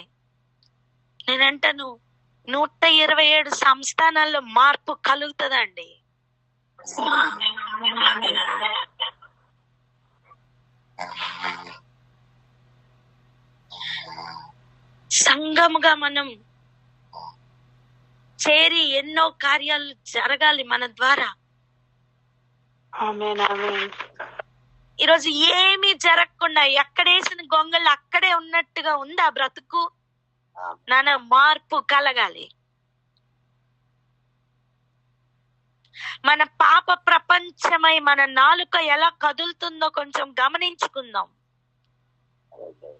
నేనంటాను 127 సంస్థానాల్లో మార్పు కలుగుతుందండి. సంఘముగా మనం చేరి ఎన్నో కార్యాలు జరగాలి మన ద్వారా. ఈరోజు ఏమీ జరగకుండా ఎక్కడేసిన గొంగళ్ళు అక్కడే ఉన్నట్టుగా ఉంది ఆ బ్రతుకు. నాన్న మార్పు కలగాలి. మన పాప ప్రపంచమై మన నాలుక ఎలా కదులుతుందో కొంచెం గమనించుకుందాం.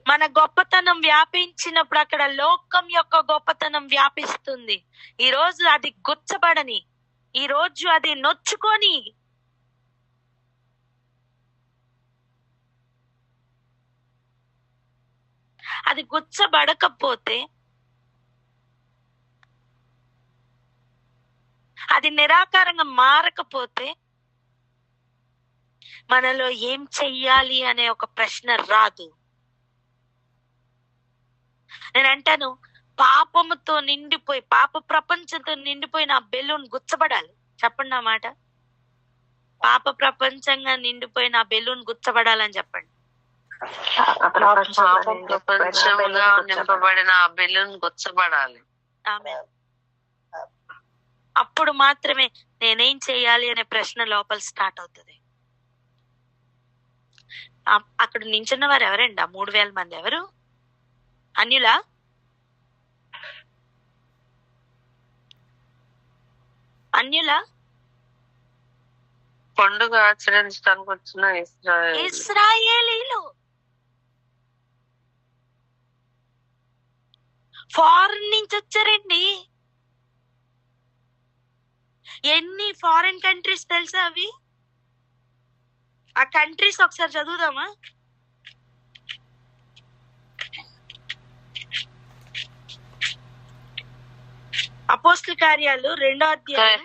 మన గొప్పతనం వ్యాపించినప్పుడు అక్కడ లోకం యొక్క గొప్పతనం వ్యాపిస్తుంది. ఈ రోజు అది గుచ్చబడని, ఈ రోజు అది నొచ్చుకొని అది గుచ్చబడకపోతే, అది నిరాకారంగా మారకపోతే మనలో ఏం చెయ్యాలి అనే ఒక ప్రశ్న రాదు. నేను అంటాను, పాపముతో నిండిపోయి పాప ప్రపంచంతో నిండిపోయిన ఆ బెలూన్ గుచ్చబడాలి. చెప్పండి నా మాట. పాప ప్రపంచంగా నిండిపోయిన ఆ బెలూన్ గుచ్చబడాలని చెప్పండి. ప్రపంచంగా నింపబడిన ఆ బెలూన్ గుచ్చబడాలి. ఆమేన్. అప్పుడు మాత్రమే నేనేం చెయ్యాలి అనే ప్రశ్న లోపల స్టార్ట్ అవుతుంది. అక్కడ నించున్న వారు ఎవరండి? ఆ 3,000 మంది ఎవరు? అన్యులా? అన్యులా? పండుగ ఆచరించడానికి వచ్చిన ఇశ్రాయేలీలు. ఫారెన్ నుంచి వచ్చారండి. ఎన్ని ఫారెన్ కంట్రీస్ తెలుసా అవి? ఆ కంట్రీస్ ఒకసారి చదువుదామా? అపోస్తల కార్యాలు 2వ అధ్యాయం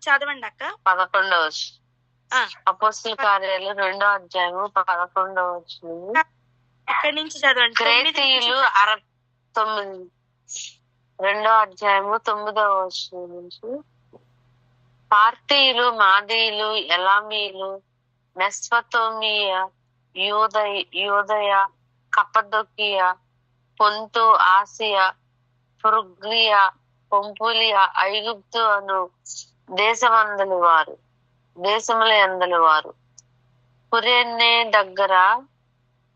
చదవండి అక్క. 11వ అపోస్తల కార్యాలు 2వ అధ్యాయము 11వ ఇక్కడి నుంచి చదవండి. క్రేతీయులు 9 2వ అధ్యాయము 9వ నుంచి, పార్తీయులు, మాదీయులు, ఎలామీలు, మెస్పతోమియ, యూదయ, కప్పదొకియా, పొంతు, ఆసియా, ఫ్రుగ్లియా, పొంపులి ఐగుప్తు అను దేశముల అందలి వారు కురేనే దగ్గర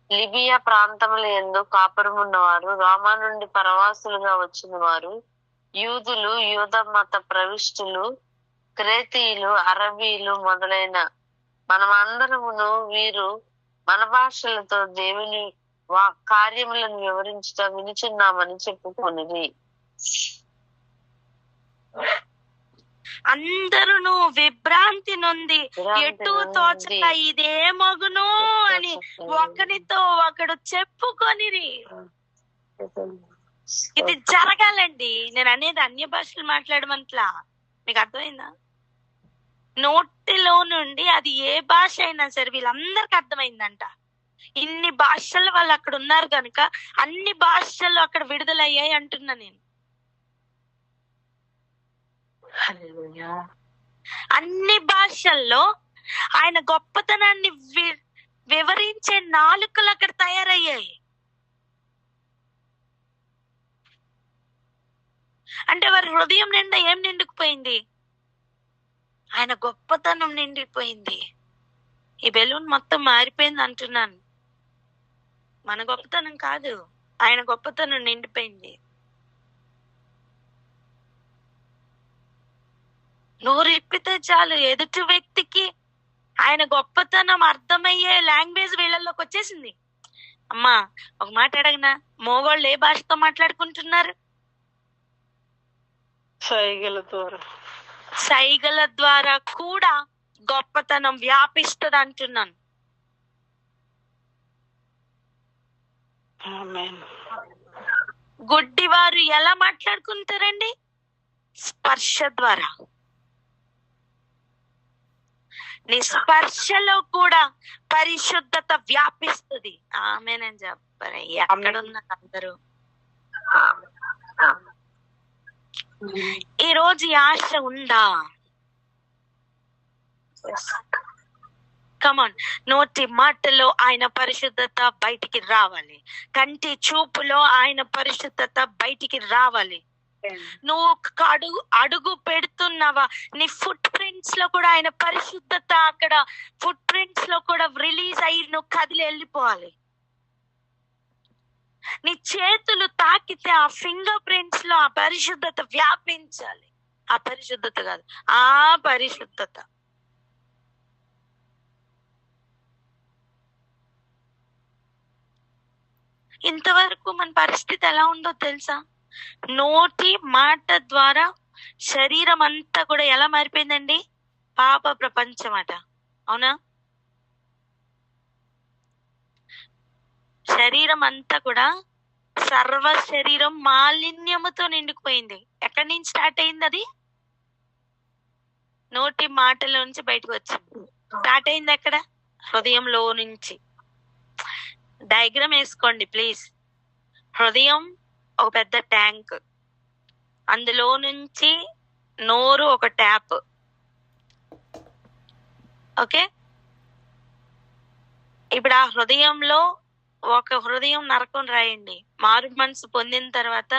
లిబియా ప్రాంతముల యందు కాపురమున్నవారు, రోమా నుండి పరవాసులుగా వచ్చిన వారు, యూదులు, యూద మత ప్రవిష్టులు, క్రేతీయులు, అరబీలు మొదలైన మనమందరమును వీరు మన భాషలతో దేవుని కార్యములను వివరించుట వినుచున్నామని చెప్పుకొనిది. అందరూ విభ్రాంతి నొంది ఎటు తోచక ఇదే మగును అని ఒకరితో ఒకడు చెప్పుకొనిరి. ఇది జరగాలండి. నేను అనేది అన్య భాషలు మాట్లాడమంట్లా, మీకు అర్థమైందా? నోటిలో నుండి అది ఏ భాష అయినా సరే వీళ్ళందరికి అర్థమైందంట. ఇన్ని భాషలు వాళ్ళు అక్కడ ఉన్నారు కనుక అన్ని భాషలు అక్కడ విడుదలయ్యాయి అంటున్నా నేను. అన్ని భాషల్లో ఆయన గొప్పతనాన్ని వివరించే నాలుకలు అక్కడ తయారయ్యాయి. అంటే వారి హృదయం నిండా ఏం నిండుకుపోయింది? ఆయన గొప్పతనం నిండిపోయింది. ఈ బెలూన్ మొత్తం మారిపోయింది అంటున్నాను. మన గొప్పతనం కాదు, ఆయన గొప్పతనం నిండిపోయింది. నోరు ఇప్పితే చాలు ఎదుటి వ్యక్తికి ఆయన గొప్పతనం అర్థమయ్యే లాంగ్వేజ్ వీళ్ళలోకి వచ్చేసింది. అమ్మా ఒక మాట అడగనా, మోగోళ్ళు ఏ భాషతో మాట్లాడుకుంటున్నారు? సైగల ద్వారా కూడా గొప్పతనం వ్యాపిస్తుంది అంటున్నాను. గుడ్డివారు ఎలా మాట్లాడుకుంటారండి? స్పర్శ ద్వారా. నీ స్పర్శలో కూడా పరిశుద్ధత వ్యాపిస్తుంది. ఆమేనని చెప్పారు. ఎక్కడున్నారు అందరూ? ఈ రోజు ఈ ఆశ ఉందా? కమాన్. నోటి మాటలో ఆయన పరిశుద్ధత బయటికి రావాలి. కంటి చూపులో ఆయన పరిశుద్ధత బయటికి రావాలి. నువ్వు అడుగు పెడుతున్నావా, నీ ఫుట్ ప్రింట్స్ లో కూడా ఆయన పరిశుద్ధత అక్కడ ఫుట్ ప్రింట్స్ లో కూడా రిలీజ్ అయ్యి నువ్వు కదిలి వెళ్ళిపోవాలి. నీ చేతులు తాకితే ఆ ఫింగర్ ప్రింట్స్ లో ఆ పరిశుద్ధత వ్యాపించాలి. ఆ పరిశుద్ధత కాదు, ఆ పరిశుద్ధత. ఇంతవరకు మన పరిస్థితి ఎలా ఉందో తెలుసా? నోటి మాట ద్వారా శరీరం అంతా కూడా ఎలా మారిపోయిందండి? పాప ప్రపంచం అట. అవునా? శరీరం అంతా కూడా సర్వ శరీరం మాలిన్యముతో నిండుకుపోయింది. ఎక్కడి నుంచి స్టార్ట్ అయింది? అది నోటి మాటలో నుంచి బయటకు వచ్చింది. స్టార్ట్ అయింది ఎక్కడ? హృదయంలో నుంచి. డయాగ్రామ్ వేసుకోండి ప్లీజ్. హృదయం ఒక పెద్ద ట్యాంక్, అందులో నుంచి నోరు ఒక ట్యాప్. ఓకే, ఇప్పుడు ఆ హృదయంలో ఒక హృదయం నరకం రాయండి. మారు మనసు పొందిన తర్వాత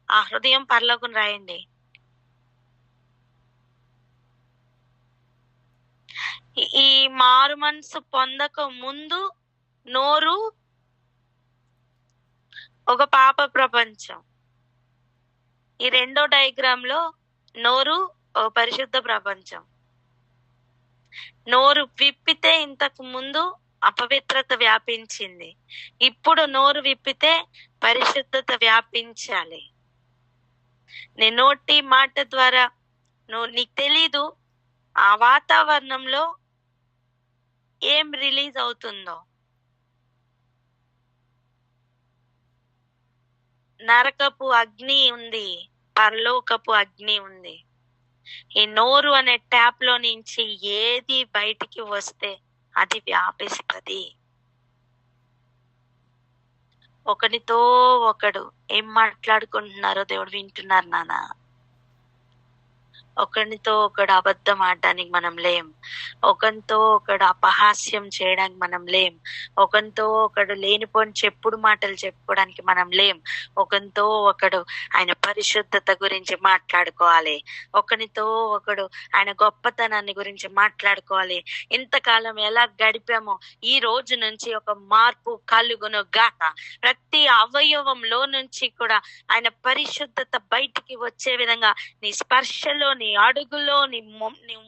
ఆ హృదయం పరలోకం రాయండి. ఈ మారు మనసు పొందక ముందు నోరు ఒక పాప ప్రపంచం. ఈ రెండో డయాగ్రామ్ లో నోరు ఒక పరిశుద్ధ ప్రపంచం. నోరు విప్పితే ఇంతకు ముందు అపవిత్రత వ్యాపించింది, ఇప్పుడు నోరు విప్పితే పరిశుద్ధత వ్యాపించాలి. నీ నోటి మాట ద్వారా నీకు తెలీదు ఆ వాతావరణంలో ఏం రిలీజ్ అవుతుందో. నరకపు అగ్ని ఉంది, పరలోకపు అగ్ని ఉంది. ఈ నోరు అనే ట్యాప్ లో నుంచి ఏది బయటికి వస్తే అది వ్యాపిస్తుంది. ఒకరితో ఒకడు ఏం మాట్లాడుకుంటున్నారో దేవుడు వింటున్నారు నాన్న. ఒకరితో ఒకడు అబద్ధం ఆడడానికి మనం లేం. ఒకరితో ఒకడు అపహాస్యం చేయడానికి మనం లేం. ఒకరితో ఒకడు లేనిపోని చెప్పుడు మాటలు చెప్పుకోవడానికి మనం లేం. ఒకరితో ఒకడు ఆయన పరిశుద్ధత గురించి మాట్లాడుకోవాలి. ఒకరితో ఒకడు ఆయన గొప్పతనాన్ని గురించి మాట్లాడుకోవాలి. ఇంతకాలం ఎలా గడిపామో ఈ రోజు నుంచి ఒక మార్పు కలుగును గాక. ప్రతి అవయవంలో నుంచి కూడా ఆయన పరిశుద్ధత బయటికి వచ్చే విధంగా నీ స్పర్శలో, నీ అడుగులో, నీ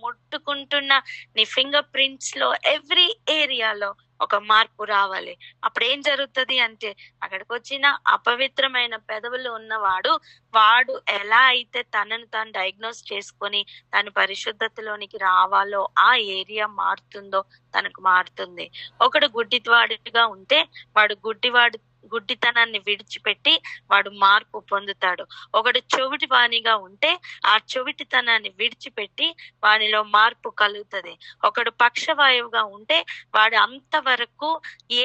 ముట్టుకుంటున్న నీ ఫింగర్ ప్రింట్స్ లో ఎవ్రీ ఏరియాలో ఒక మార్పు రావాలి. అప్పుడు ఏం జరుగుతుంది అంటే, అక్కడికి వచ్చిన అపవిత్రమైన పెదవులు ఉన్నవాడు వాడు ఎలా అయితే తనను తాను డయాగ్నోస్ చేసుకొని తన పరిశుద్ధతలోనికి రావాలో ఆ ఏరియా మారుతుందో తనకు మారుతుంది. ఒకడు గుడ్డివాడిగా ఉంటే వాడు గుడ్డితనాన్ని విడిచిపెట్టి వాడు మార్పు పొందుతాడు. ఒకడు చెవిటి వాణిగా ఉంటే ఆ చెవిటితనాన్ని విడిచిపెట్టి వానిలో మార్పు కలుగుతుంది. ఒకడు పక్షవాయువుగా ఉంటే వాడు అంతవరకు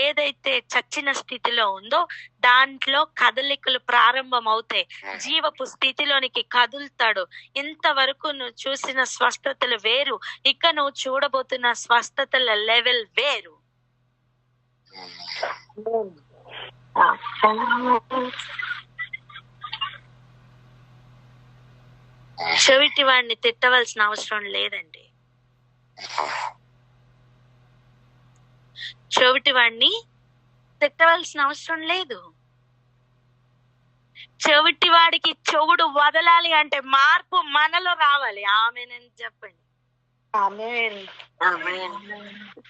ఏదైతే చచ్చిన స్థితిలో ఉందో దాంట్లో కదలికలు ప్రారంభం అవుతాయి. జీవపు స్థితిలోనికి కదులుతాడు. ఇంతవరకు నువ్వు చూసిన స్వస్థతలు వేరు, ఇక నువ్వు చూడబోతున్న స్వస్థతల లెవెల్ వేరు. చెవిటి వాడిని తిట్టవలసిన అవసరం లేదండి. చెవిటి వాడిని తిట్టవలసిన అవసరం లేదు. చెవిటి వాడికి చెవుడు వదలాలి అంటే మార్పు మనలో రావాలి. ఆమేనని చెప్పండి.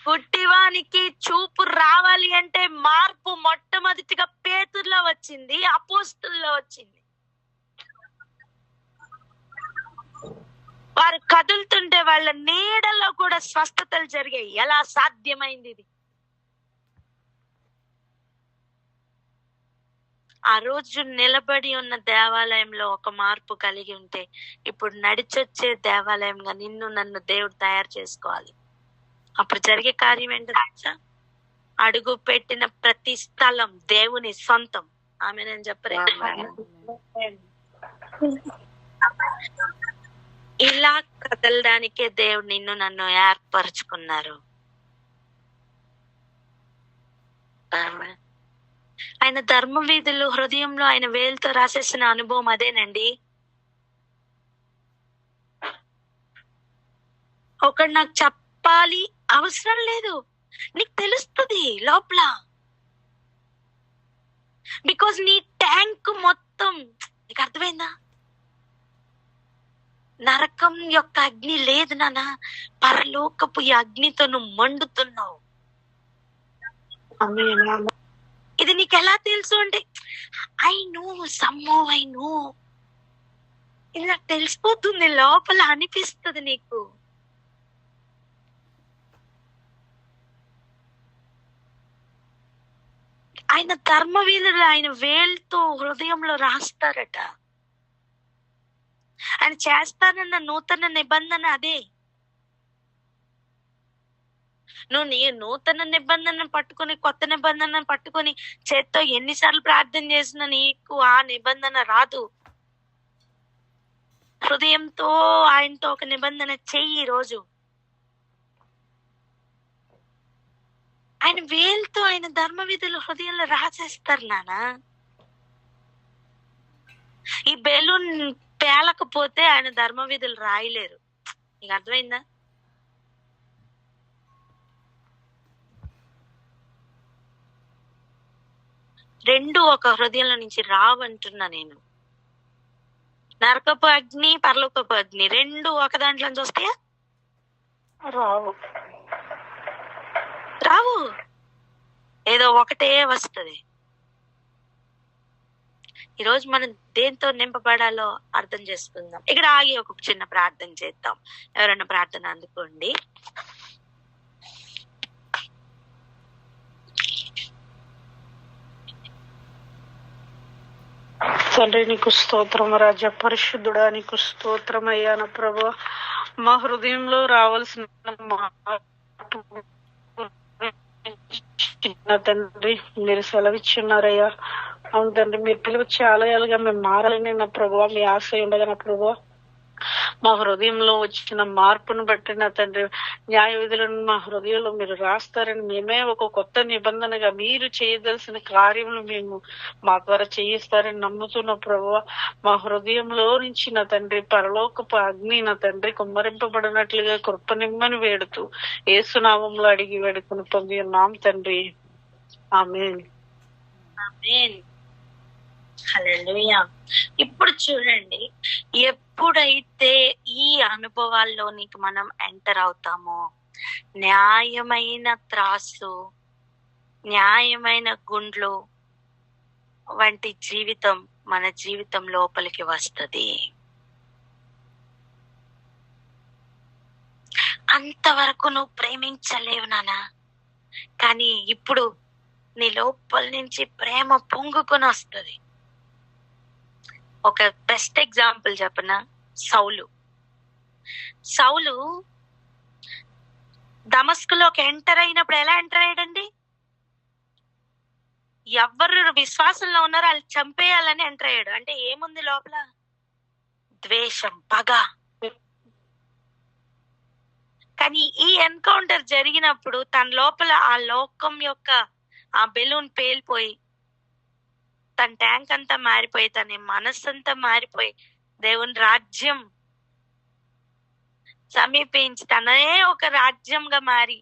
గుడ్డివానికి చూపు రావాలి అంటే మార్పు మొట్టమొదటిగా పేతురులో వచ్చింది, అపోస్తుల్లో వచ్చింది. వారు కదులుతుంటే వాళ్ళ నీడలో కూడా స్వస్థతలు జరిగాయి. ఎలా సాధ్యమైంది ఇది? ఆ రోజు నిలబడి ఉన్న దేవాలయంలో ఒక మార్పు కలిగి ఉంటే ఇప్పుడు నడిచొచ్చే దేవాలయంగా నిన్ను నన్ను దేవుడు తయారు చేసుకోవాలి. అప్పుడు జరిగే కార్యం ఏంటో తెలుసా? అడుగు పెట్టిన ప్రతి స్థలం దేవుని సొంతం. ఆమె నేను చెప్పరే. ఇలా కదలడానికే దేవుడు నిన్ను నన్ను ఏర్పరచుకున్నారు. ఆయన ధర్మ వీధులు హృదయంలో ఆయన వేలుతో రాసేసిన అనుభవం అదేనండి. ఒకడు నాకు చెప్పాలి అవసరం లేదు, నీకు తెలుస్తుంది లోపల. బికాజ్ నీ ట్యాంక్ మొత్తం నీకు అర్థమైందా? నరకం యొక్క అగ్ని లేదు నాన్న, పరలోకపు ఈ అగ్నితో నువ్వు మండుతున్నావు. ఇది నీకు ఎలా తెలుసు అంటే, ఐ నో ఇది నాకు తెలిసిపోతుంది, లోపల అనిపిస్తుంది నీకు. ఆయన ధర్మవీరులు ఆయన వేలుతో హృదయంలో రాస్తారట. ఆయన చేస్తానన్న నూతన నిబంధన అదే. నువ్వు నీ నూతన నిబంధన పట్టుకొని కొత్త నిబంధన పట్టుకొని చేత్తో ఎన్నిసార్లు ప్రార్థన చేసినా నీకు ఆ నిబంధన రాదు. హృదయంతో ఆయనతో ఒక నిబంధన చెయ్యి. రోజు ఆయన వేలుతో ఆయన ధర్మ విధులు హృదయంలో రాసేస్తారు నాన్న. ఈ బెలూన్ పేలకపోతే ఆయన ధర్మ విధులు రాయలేరు. నీకు అర్థమైందా? రెండు ఒక హృదయంలో నుంచి రావంటున్నా నేను. నరకపు అగ్ని, పరలోకపు అగ్ని రెండు ఒక దాంట్లో నుంచి వస్తాయా? రావు. ఏదో ఒకటే వస్తుంది. ఈరోజు మనం దేంతో నింపబడాలో అర్థం చేసుకుందాం. ఇక్కడ ఆగి ఒక చిన్న ప్రార్థన చేద్దాం. ఎవరైనా ప్రార్థన అందుకోండి. తండ్రి నీకు స్తోత్రం రాజా, పరిశుద్ధుడా నీకు స్తోత్రం అయ్యా. నా ప్రభా, మా హృదయంలో రావాల్సిన తండ్రి మీరు సెలవిచ్చున్నారయ్యా. అవును తండ్రి, మీరు పిలువచ్చే ఆలయాలుగా మేము మారాలని నా ప్రభా మీ ఆశ ఉండగా నా ప్రభా, మా హృదయంలో వచ్చిన మార్పును బట్టి నా తండ్రి న్యాయ విధులను మా హృదయంలో మీరు రాస్తారని మేమే ఒక కొత్త నిబంధనగా మీరు చేయదలసిన కార్యములు మేము మా ద్వారా చేయిస్తారని నమ్ముతున్న ప్రభువా, మా హృదయంలో నుంచి నా తండ్రి పరలోకపు అగ్ని నా తండ్రి కుమ్మరింపబడినట్లుగా కృపనిమ్మని వేడుతూ యేసునామంలో అడిగి వేడుకుని పొంది ఉన్నాం తండ్రి. ఆమేన్. ఆమేన్. హల్లెలూయా. ఇప్పుడు చూడండి, ఎప్పుడైతే ఈ అనుభవాల్లోనికి మనం ఎంటర్ అవుతామో న్యాయమైన త్రాసు, న్యాయమైన గుండ్లు వంటి జీవితం మన జీవితం లోపలికి వస్తది. అంతవరకు నువ్వు ప్రేమించలేవు నానా, కానీ ఇప్పుడు నీ లోపల నుంచి ప్రేమ పొంగుకొని వస్తుంది. ఒక బెస్ట్ ఎగ్జాంపుల్ చెప్పనా, సౌలు దమస్కులోకి ఎంటర్ అయినప్పుడు ఎలా ఎంటర్ అయ్యాడండి? ఎవరు విశ్వాసంలో ఉన్నారో వాళ్ళు చంపేయాలని ఎంటర్ అయ్యాడు. అంటే ఏముంది లోపల? ద్వేషం, పగ. కానీ ఈ ఎన్కౌంటర్ జరిగినప్పుడు తన లోపల ఆ లోకం యొక్క ఆ బెలూన్ పేలిపోయి, తన ట్యాంక్ అంతా మారిపోయి, తన మనస్సంతా మారిపోయి, దేవుని రాజ్యం సమీపించి తనే ఒక రాజ్యంగా మారి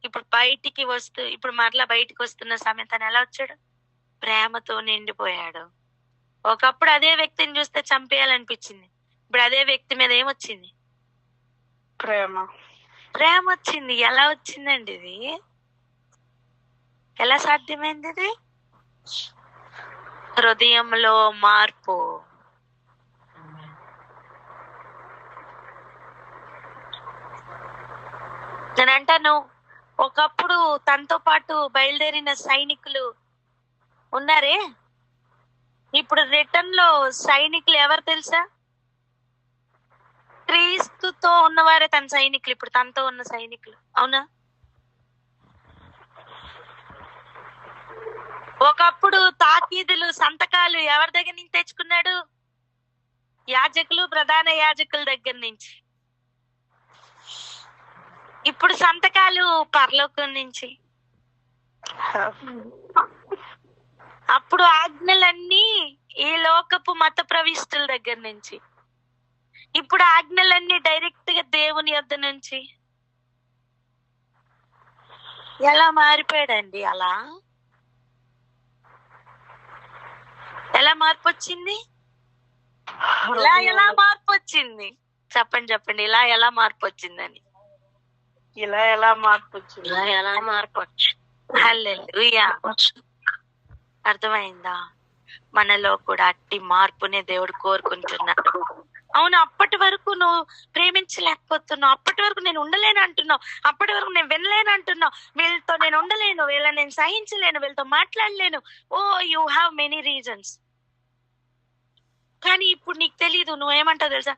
ఇప్పుడు మరలా బయటికి వస్తున్న సమయం తను ఎలా వచ్చాడు? ప్రేమతో నిండిపోయాడు. ఒకప్పుడు అదే వ్యక్తిని చూస్తే చంపేయాలనిపించింది, ఇప్పుడు అదే వ్యక్తి మీద ఏమొచ్చింది? ప్రేమ వచ్చింది. ఎలా వచ్చిందండి ఇది? ఎలా సాధ్యమైంది ఇది? హృదయంలో మార్పు. నేనంటాను, ఒకప్పుడు తనతో పాటు బయలుదేరిన సైనికులు ఉన్నారే, ఇప్పుడు రిటర్న్ లో సైనికులు ఎవరు తెలుసా? క్రీస్తుతో ఉన్నవారే తన సైనికులు, ఇప్పుడు తనతో ఉన్న సైనికులు. అవునా? ఒకప్పుడు తాకీదులు, సంతకాలు ఎవరి దగ్గర నుంచి తెచ్చుకున్నాడు? యాజకులు, ప్రధాన యాజకుల దగ్గర నుంచి. ఇప్పుడు సంతకాలు పరలోకం నుంచి. అప్పుడు ఆజ్ఞలన్నీ ఈ లోకపు మత ప్రవిష్టుల దగ్గర నుంచి. ఇప్పుడు ఆజ్ఞలన్నీ డైరెక్ట్ గా దేవుని యొద్ద నుంచి. ఎలా మారిపోయాడండి? ఎలా మార్పు వచ్చింది? ఎలా మార్పు వచ్చింది? చెప్పండి. ఎలా మార్పు వచ్చిందని. ఎలా మార్పు వచ్చింది? హల్లెలూయా. అర్థమైందా? మనలో కూడా అట్టి మార్పునే దేవుడు కోరుకుంటున్నాడు. అవును, అప్పటి వరకు నువ్వు ప్రేమించలేకపోతున్నావు, అప్పటి వరకు నేను ఉండలేను అంటున్నావు, అప్పటి వరకు నేను వినలేను అంటున్నావు, వీళ్ళతో నేను ఉండలేను, వీళ్ళని నేను సహించలేను, వీళ్ళతో మాట్లాడలేను. ఓ, యూ హ్యావ్ మెనీ రీజన్స్. కానీ ఇప్పుడు నీకు తెలీదు. నువ్వేమంటావు తెలుసా?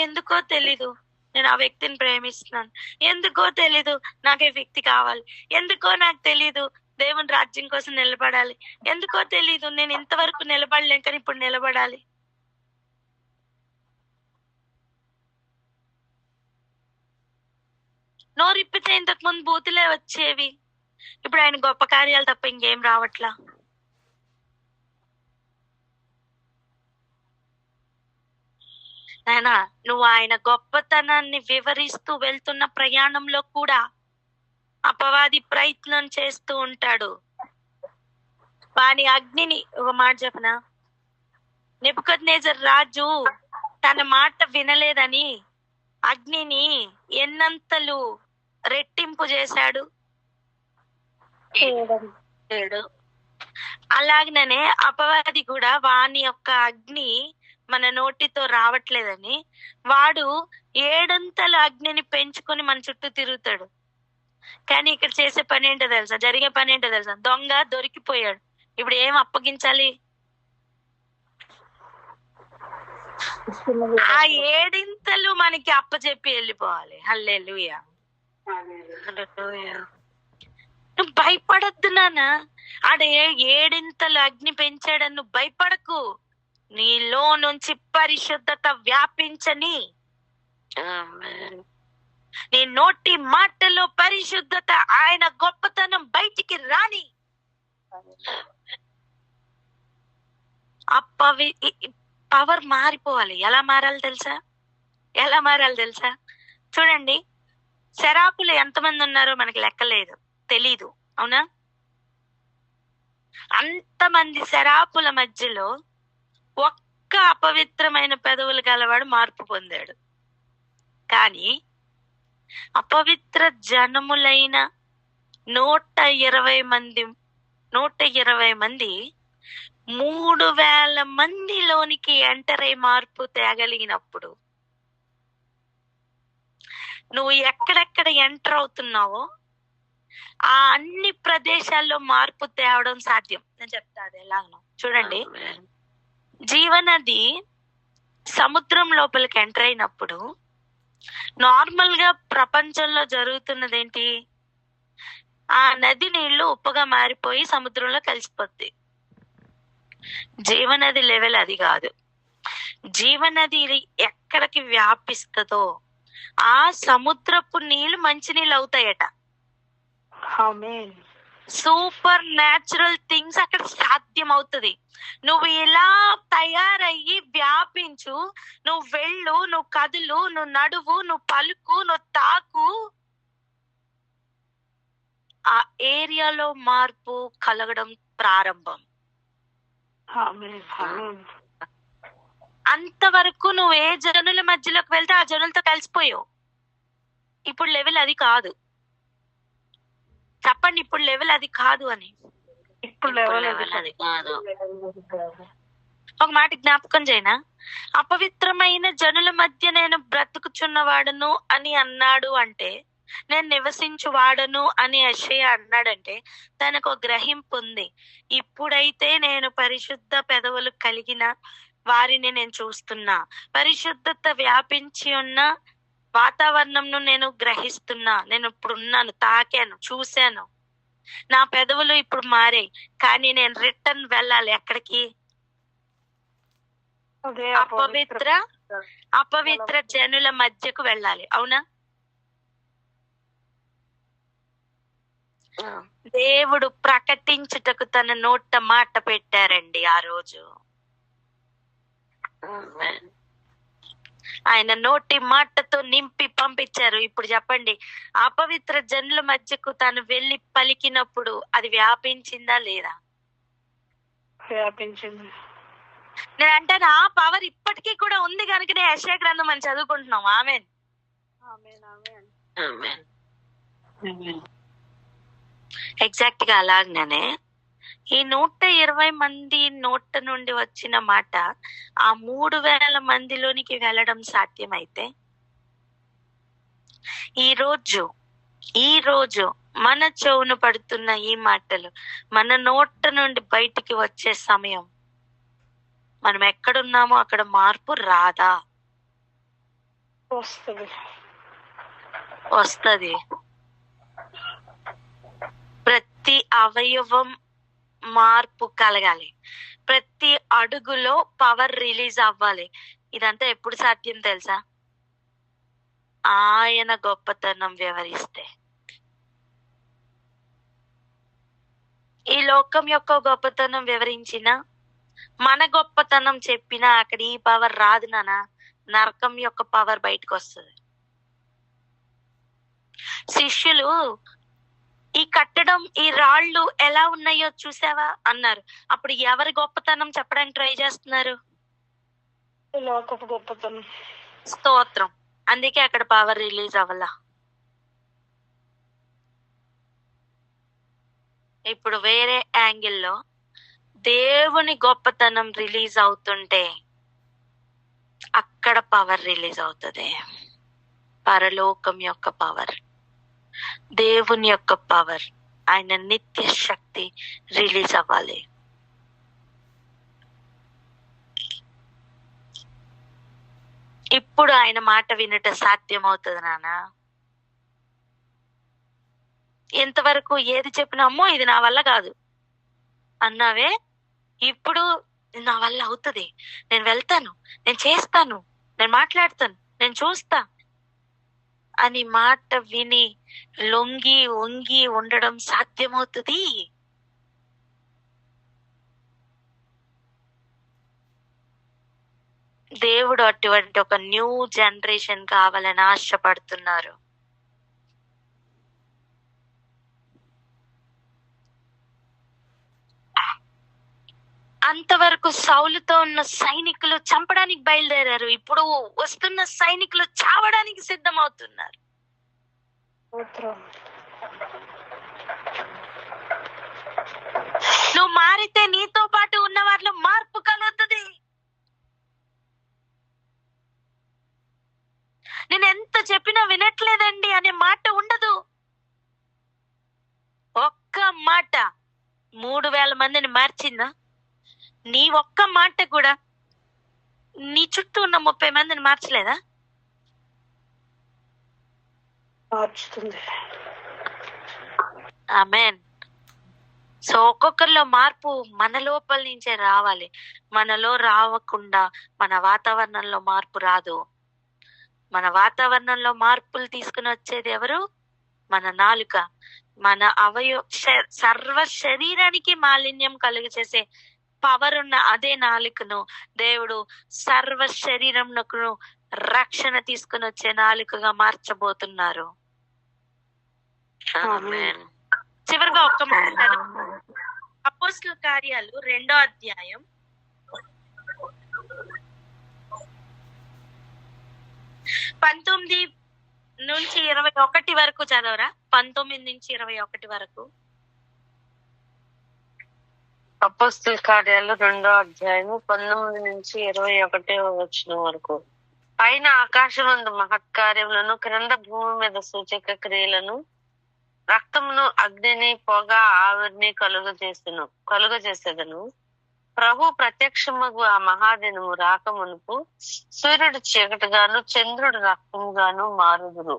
ఎందుకో తెలీదు, నేను ఆ వ్యక్తిని ప్రేమిస్తున్నాను. ఎందుకో తెలీదు, నాకు ఈ వ్యక్తి కావాలి. ఎందుకో నాకు తెలీదు, దేవుని రాజ్యం కోసం నిలబడాలి. ఎందుకో తెలీదు, నేను ఇంతవరకు నిలబడలేను, కానీ ఇప్పుడు నిలబడాలి. నోరిప్పితే ఇంతకు ముందు బూతులే వచ్చేవి, ఇప్పుడు ఆయన గొప్ప కార్యాలు తప్ప ఇంకేం రావట్లా. నాయనా, నువ్వు ఆయన గొప్పతనాన్ని వివరిస్తూ వెళ్తున్న ప్రయాణంలో కూడా అపవాది ప్రయత్నం చేస్తూ ఉంటాడు. వాని అగ్నిని, ఒక మాట చెప్పనా, నెబుకద్నెజర్ రాజు తన మాట వినలేదని అగ్నిని ఎన్నంతలు రెట్టింపు చేశాడు? 7. అలాగనే అపవాది కూడా వాని యొక్క అగ్ని మన నోటితో రావట్లేదని వాడు 7 అగ్నిని పెంచుకొని మన చుట్టూ తిరుగుతాడు. కానీ ఇక్కడ చేసే పని ఏంటో తెలుసా? జరిగే పని ఏంటో తెలుసా? దొంగ దొరికిపోయాడు, ఇప్పుడు ఏం అప్పగించాలి? ఆ 7 మనకి అప్పచెప్పి వెళ్ళిపోవాలి. హల్లెలూయా. నువ్వు భయపడద్దు నాన్న, ఆడ 7 అగ్ని పెంచాడని నువ్వు భయపడకు. నీలో నుంచి పరిశుద్ధత వ్యాపించని ఆమేన్. నీ నోటి మాటలో పరిశుద్ధత, ఆయన గొప్పతనం బయటికి రాని. పవర్ మారిపోవాలి. ఎలా మారాలి తెలుసా? చూడండి, శరాపులు ఎంతమంది ఉన్నారో మనకి లెక్కలేదు, తెలీదు, అవునా? అంతమంది శరాపుల మధ్యలో ఒక్క అపవిత్రమైన పెదవులు గలవాడు మార్పు పొందాడు. కానీ అపవిత్ర జనములైన 120 మంది 3,000 మందిలోనికి ఎంటర్ అయి మార్పు తేగలిగినప్పుడు, నువ్వు ఎక్కడెక్కడ ఎంటర్ అవుతున్నావో ఆ అన్ని ప్రదేశాల్లో మార్పు తేవడం సాధ్యం. నేను చెప్తా అది ఎలాగనో. చూడండి, జీవనది సముద్రం లోపలికి ఎంటర్ అయినప్పుడు నార్మల్ గా ప్రపంచంలో జరుగుతున్నది ఏంటి? ఆ నది నీళ్లు ఉప్పుగా మారిపోయి సముద్రంలో కలిసిపోద్ది. జీవనది లెవెల్ అది కాదు. జీవనది ఎక్కడికి వ్యాపిస్తుందో ఆ సముద్రపు నీళ్లు మంచినీళ్ళు అవుతాయట. ఆమేన్. సూపర్ న్యాచురల్ థింగ్స్ అక్కడ సాధ్యం అవుతుంది. నువ్వు ఇలా తయారయ్యి వ్యాపించు, నువ్వు వెళ్ళు, నువ్వు కదులు, నువ్వు నడువు, నువ్వు పలుకు, నువ్వు తాకు, ఆ ఏరియాలో మార్పు కలగడం ప్రారంభం. ఆమేన్. ఆమేన్. అంతవరకు నువ్వు ఏ జనుల మధ్యలోకి వెళ్తే ఆ జనులతో కలిసిపోయావు. ఇప్పుడు లెవెల్ అది కాదు. చెప్పండి, ఇప్పుడు లెవెల్ అది కాదు అని. ఇప్పుడు లెవెల్ లెవెల్ అది కాదు. ఒక మాట జ్ఞాపకం చేయనా? అపవిత్రమైన జనుల మధ్య నేను బ్రతుకుచున్నవాడను అని అన్నాడు అంటే, నేను నివసించువాడను అని యెషయా అన్నాడంటే తనకు ఒక గ్రహింపు ఉంది. ఇప్పుడైతే నేను పరిశుద్ధ పెదవులు కలిగిన వారిని నేను చూస్తున్నా, పరిశుద్ధత వ్యాపించి ఉన్న వాతావరణంను నేను గ్రహిస్తున్నా. నేను ఇప్పుడు ఉన్నాను, తాకాను, చూశాను, నా పెదవులు ఇప్పుడు మారాయి. కానీ నేను రిటర్న్ వెళ్ళాలి. ఎక్కడికి? అదే అపవిత్ర జనుల మధ్యకు వెళ్ళాలి. అవునా? దేవుడు ప్రకటించుటకు తన నోట మాట పెట్టారండి ఆ రోజు. ఆమేన్. ఆయన నోటి మాటతో నింపి పంపించారు. ఇప్పుడు చెప్పండి, అపవిత్ర జనుల మధ్యకు తను వెళ్ళి పలికినప్పుడు అది వ్యాపించిందా లేదా? వ్యాపించింది. నేను అంటాను, ఆ పవర్ ఇప్పటికీ కూడా ఉంది కనుకనే యెషయా గ్రంథం మనం చదువుకుంటున్నాం. ఆమేన్. ఆమేన్. ఆమేన్. ఆమేన్. ఆమేన్. ఎగ్జాక్ట్ గా అలాగనే ఈ 120 మంది నోట నుండి వచ్చిన మాట ఆ 3,000 మందిలోనికి వెళ్ళడం సాధ్యమైతే, ఈ రోజు మన చెవును పడుతున్న ఈ మాటలు మన నోట నుండి బయటికి వచ్చే సమయం, మనం ఎక్కడున్నామో అక్కడ మార్పు రాదా? వస్తది. ప్రతి అవయవం మార్పు కలగాలి. ప్రతి అడుగులో పవర్ రిలీజ్ అవ్వాలి. ఇదంతా ఎప్పుడు సాధ్యం తెలుసా? ఆయన గొప్పతనం వివరిస్తే. ఈ లోకం యొక్క గొప్పతనం వివరించిన, మన గొప్పతనం చెప్పినా అక్కడ ఈ పవర్ రాదు నానా. నరకం యొక్క పవర్ బయటకు వస్తుంది. శిష్యులు ఈ కట్టడం, ఈ రాళ్ళు ఎలా ఉన్నాయో చూసావా అన్నారు. అప్పుడు ఎవరి గొప్పతనం చెప్పడానికి ట్రై చేస్తున్నారు? లోకపు గొప్పతనం. స్తోత్రం. అందుకే అక్కడ పవర్ రిలీజ్ అవ్వాల. ఇప్పుడు వేరే యాంగిల్లో దేవుని గొప్పతనం రిలీజ్ అవుతుంటే అక్కడ పవర్ రిలీజ్ అవుతుంది. పరలోకం యొక్క పవర్, దేవుని యొక్క పవర్, ఆయన నిత్య శక్తి రిలీజ్ అవ్వాలి. ఇప్పుడు ఆయన మాట వినట సాధ్యం అవుతుంది నాన్న. ఎంతవరకు ఏది చెప్పినా అమ్మో ఇది నా వల్ల కాదు అన్నావే, ఇప్పుడు నా వల్ల అవుతుంది, నేను వెళ్తాను, నేను చేస్తాను, నేను మాట్లాడతాను, నేను చూస్తా, అని మాట విని లొంగి వంగి ఉండడం సాధ్యమవుతుంది? దేవుడు అటువంటి ఒక న్యూ జనరేషన్ కావాలని ఆశపడుతున్నారు. అంతవరకు సౌలుతో ఉన్న సైనికులు చంపడానికి బయలుదేరారు. ఇప్పుడు వస్తున్న సైనికులు చావడానికి సిద్ధమవుతున్నారు. నువ్వు మారితే నీతో పాటు ఉన్న వారిలో మార్పు కలుగుతుంది. నేను ఎంత చెప్పినా వినట్లేదండి అనే మాట ఉండదు. ఒక్క మాట 3,000 మందిని మార్చిందా? నీ ఒక్క మాట కూడా నీ చుట్టూ ఉన్న 30 మందిని మార్చలేదా? మార్చుతుంది. ఆమేన్. సో ఒక్కొక్కరిలో మార్పు మన లోపల నుంచే రావాలి. మనలో రావకుండా మన వాతావరణంలో మార్పు రాదు. మన వాతావరణంలో మార్పులు తీసుకుని వచ్చేది ఎవరు? మన నాలుక. మన సర్వ శరీరానికి మాలిన్యం కలుగు చేసే పవర్ ఉన్న అదే నాలుకను దేవుడు సర్వ శరీరంకు రక్షణ తీసుకుని వచ్చే నాలుకగా మార్చబోతున్నారు. ఆమేన్. చివరిగా ఒక్క మాట, అపోస్తలుల కార్యాలు 2వ అధ్యాయం 19 నుంచి 21 వరకు చదవరా? 19 నుంచి 21 వరకు. అపోస్తలుల కార్యాలు 2వ అధ్యాయము 19 నుంచి 21వ వచనం వరకు. పైన ఆకాశమందు మహత్కార్యములను, క్రింద భూమి మీద సూచక క్రియలను, రక్తమును, అగ్నిని, పొగ, ఆవిరిని కలుగజేసేదను. ప్రభు ప్రత్యక్షమగు ఆ మహాదినము రాకమునుపు సూర్యుడు చీకటిగాను చంద్రుడు రక్తముగాను మారుదురు.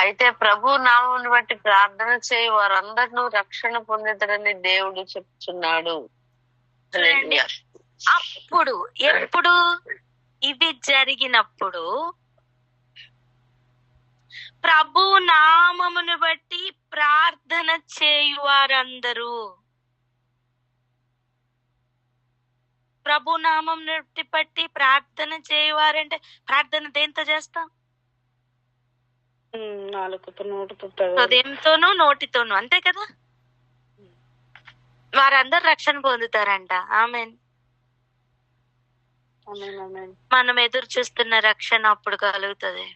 అయితే ప్రభు నామమును బట్టి ప్రార్థన చేయి వారందరినూ రక్షణ పొందుతారని దేవుడు చెప్తున్నాడు. చూడండి, అప్పుడు ఎప్పుడు ఇవి జరిగినప్పుడు ప్రభు నామమును బట్టి ప్రార్థన చేయువారందరూ, ప్రభు నామం బట్టి ప్రార్థన చేయువారంటే ప్రార్థన దేంతో చేస్తాం? నాలుగుతో, నోటితో, హృదయంతోనూ నోటితోనూ, అంతే కదా. వారందరూ రక్షణ పొందుతారంట. ఆమేన్. మనం ఎదురు చూస్తున్న రక్షణ అప్పుడు కలుగుతుంది.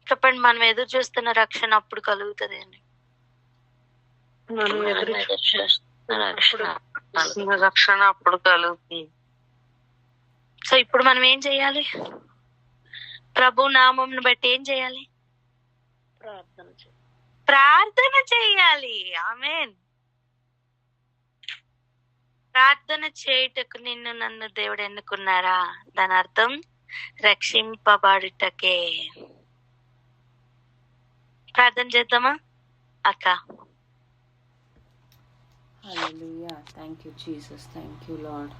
చెప్పండి, మనం ఎదురు చూస్తున్న రక్షణ అప్పుడు కలుగుతుంది అండి. రక్షణ అప్పుడు కలుగుతుంది. సో ఇప్పుడు మనం ఏం చేయాలి? ప్రభు నామంను బట్టి ఏం చేయాలి? ప్రార్థన చేయాలి. ఆమేన్. ప్రార్థన చేయుటకు నిన్ను నన్ను దేవుడు ఎన్నుకున్నారా? దాని అర్థం రక్షింపబడుటకే. ప్రార్థన చేద్దామా అక్క? Hallelujah. Thank you Jesus. Thank you lord.